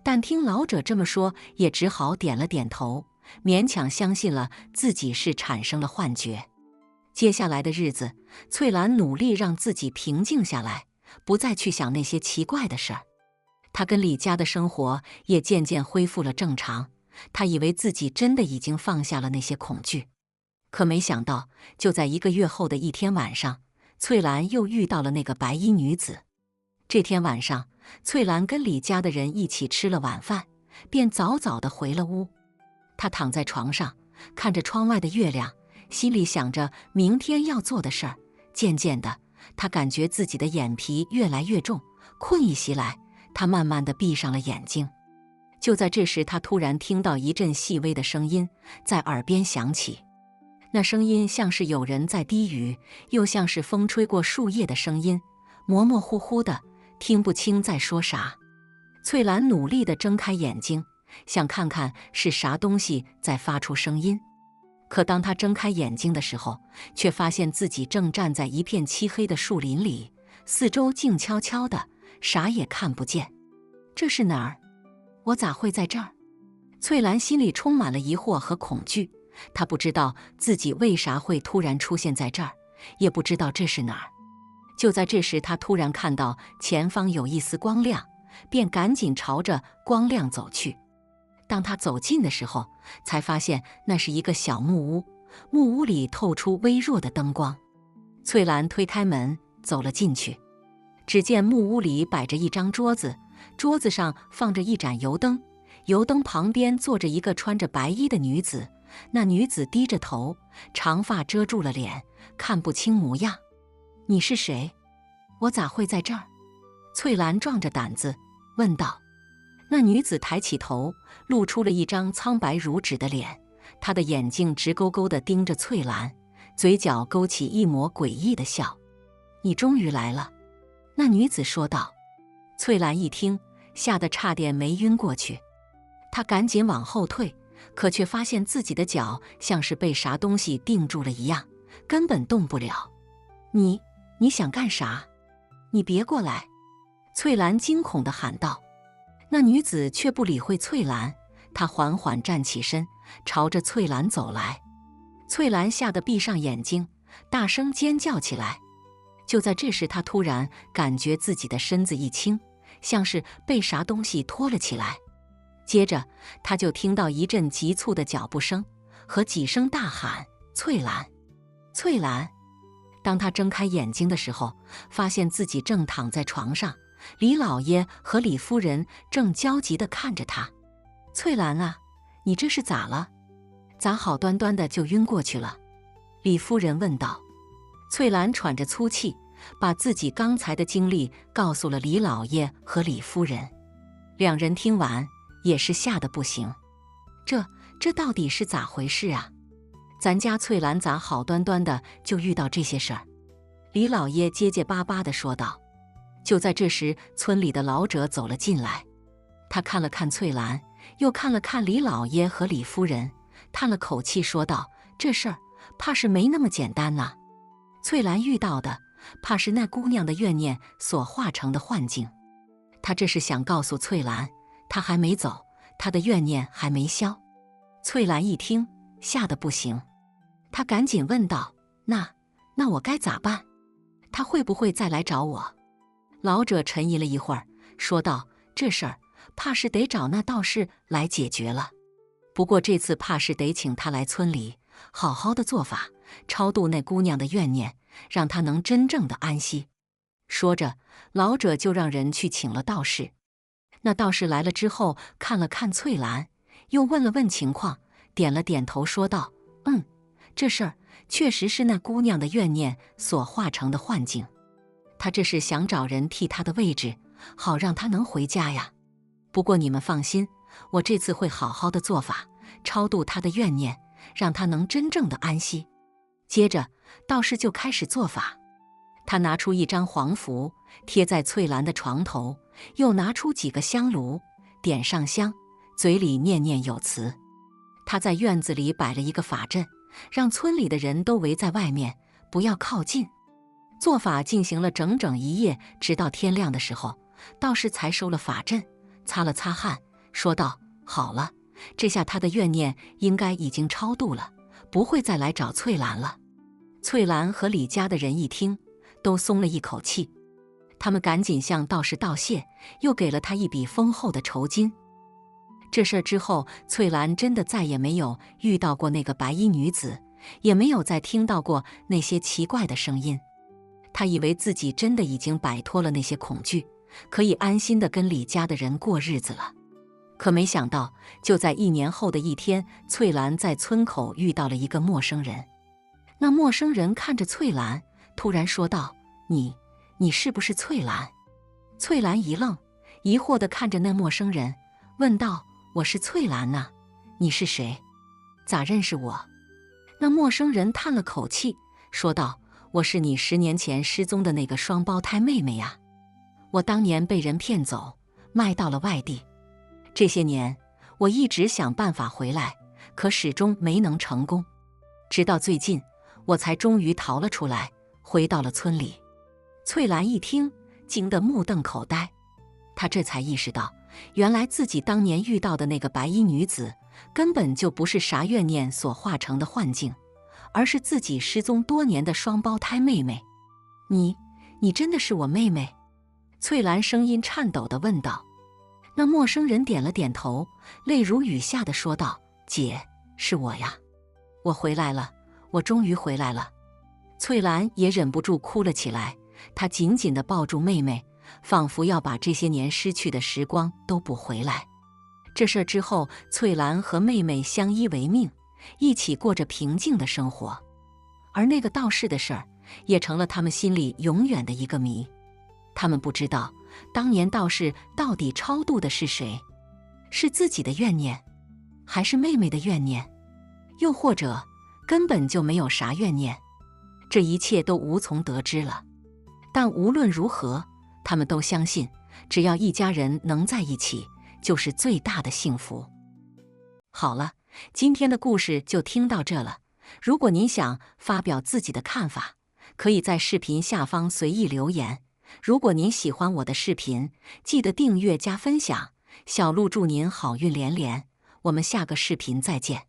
但听老者这么说，也只好点了点头，勉强相信了自己是产生了幻觉。接下来的日子，翠兰努力让自己平静下来，不再去想那些奇怪的事儿。她跟李家的生活也渐渐恢复了正常，她以为自己真的已经放下了那些恐惧。可没想到，就在1个月后的一天晚上，翠兰又遇到了那个白衣女子。这天晚上，翠兰跟李家的人一起吃了晚饭，便早早地回了屋。她躺在床上，看着窗外的月亮，心里想着明天要做的事儿。渐渐的，她感觉自己的眼皮越来越重，困意袭来，她慢慢地闭上了眼睛。就在这时，她突然听到一阵细微的声音在耳边响起，那声音像是有人在低语，又像是风吹过树叶的声音，模模糊糊的，听不清在说啥。翠兰努力地睁开眼睛，想看看是啥东西在发出声音。可当她睁开眼睛的时候，却发现自己正站在一片漆黑的树林里，四周静悄悄的，啥也看不见。这是哪儿？我咋会在这儿？翠兰心里充满了疑惑和恐惧，她不知道自己为啥会突然出现在这儿，也不知道这是哪儿。就在这时，她突然看到前方有一丝光亮，便赶紧朝着光亮走去。当她走近的时候，才发现那是一个小木屋，木屋里透出微弱的灯光。翠兰推开门走了进去，只见木屋里摆着一张桌子，桌子上放着一盏油灯，油灯旁边坐着一个穿着白衣的女子。那女子低着头，长发遮住了脸，看不清模样。你是谁？我咋会在这儿？翠兰壮着胆子问道。那女子抬起头，露出了一张苍白如纸的脸，她的眼睛直勾勾地盯着翠兰，嘴角勾起一抹诡异的笑。你终于来了，那女子说道。翠兰一听，吓得差点没晕过去。她赶紧往后退，可却发现自己的脚像是被啥东西定住了一样，根本动不了。你想干啥？你别过来！翠兰惊恐地喊道。那女子却不理会翠兰，她缓缓站起身，朝着翠兰走来。翠兰吓得闭上眼睛，大声尖叫起来。就在这时，她突然感觉自己的身子一轻，像是被啥东西拖了起来。接着，她就听到一阵急促的脚步声和几声大喊：“翠兰，翠兰！”当他睁开眼睛的时候，发现自己正躺在床上，李老爷和李夫人正焦急地看着他。翠兰啊，你这是咋了？咋好端端的就晕过去了？李夫人问道。翠兰喘着粗气，把自己刚才的经历告诉了李老爷和李夫人。两人听完也是吓得不行。这到底是咋回事啊？咱家翠兰咋好端端的就遇到这些事儿？李老爷结结巴巴地说道。就在这时，村里的老者走了进来，他看了看翠兰，又看了看李老爷和李夫人，叹了口气说道：“这事儿怕是没那么简单呐。翠兰遇到的，怕是那姑娘的怨念所化成的幻境。他这是想告诉翠兰，她还没走，她的怨念还没消。”翠兰一听，吓得不行，她赶紧问道：“那我该咋办？她会不会再来找我？”老者沉吟了一会儿，说道：“这事儿怕是得找那道士来解决了。不过这次怕是得请他来村里，好好的做法，超度那姑娘的怨念，让她能真正的安息。”说着，老者就让人去请了道士。那道士来了之后，看了看翠兰，又问了问情况，点了点头，说道：“这事儿确实是那姑娘的怨念所化成的幻境。他这是想找人替她的位置，好让她能回家呀。不过你们放心，我这次会好好的做法，超度她的怨念，让她能真正的安息。”接着，道士就开始做法。他拿出一张黄符，贴在翠兰的床头，又拿出几个香炉，点上香，嘴里念念有词。他在院子里摆了一个法阵，让村里的人都围在外面，不要靠近。做法进行了整整一夜，直到天亮的时候，道士才收了法阵，擦了擦汗，说道：“好了，这下他的怨念应该已经超度了，不会再来找翠兰了。”翠兰和李家的人一听，都松了一口气，他们赶紧向道士道谢，又给了他一笔丰厚的酬金。这事儿之后，翠兰真的再也没有遇到过那个白衣女子，也没有再听到过那些奇怪的声音。她以为自己真的已经摆脱了那些恐惧，可以安心地跟李家的人过日子了。可没想到，就在1年后的一天，翠兰在村口遇到了一个陌生人。那陌生人看着翠兰，突然说道：“你是不是翠兰？”翠兰一愣，疑惑地看着那陌生人，问道：“我是翠兰呐，你是谁？咋认识我？”那陌生人叹了口气，说道：“我是你10年前失踪的那个双胞胎妹妹呀。我当年被人骗走，卖到了外地。这些年，我一直想办法回来，可始终没能成功。直到最近，我才终于逃了出来，回到了村里。”翠兰一听，惊得目瞪口呆。她这才意识到，原来自己当年遇到的那个白衣女子，根本就不是啥怨念所化成的幻境，而是自己失踪多年的双胞胎妹妹。你真的是我妹妹？”翠兰声音颤抖地问道。那陌生人点了点头，泪如雨下地说道：“姐，是我呀，我回来了，我终于回来了。”翠兰也忍不住哭了起来，她紧紧地抱住妹妹，仿佛要把这些年失去的时光都补回来。这事儿之后，翠兰和妹妹相依为命，一起过着平静的生活。而那个道士的事儿，也成了他们心里永远的一个谜。他们不知道，当年道士到底超度的是谁？是自己的怨念，还是妹妹的怨念？又或者，根本就没有啥怨念？这一切都无从得知了。但无论如何，他们都相信，只要一家人能在一起，就是最大的幸福。好了，今天的故事就听到这了。如果您想发表自己的看法，可以在视频下方随意留言。如果您喜欢我的视频，记得订阅加分享。小鹿祝您好运连连，我们下个视频再见。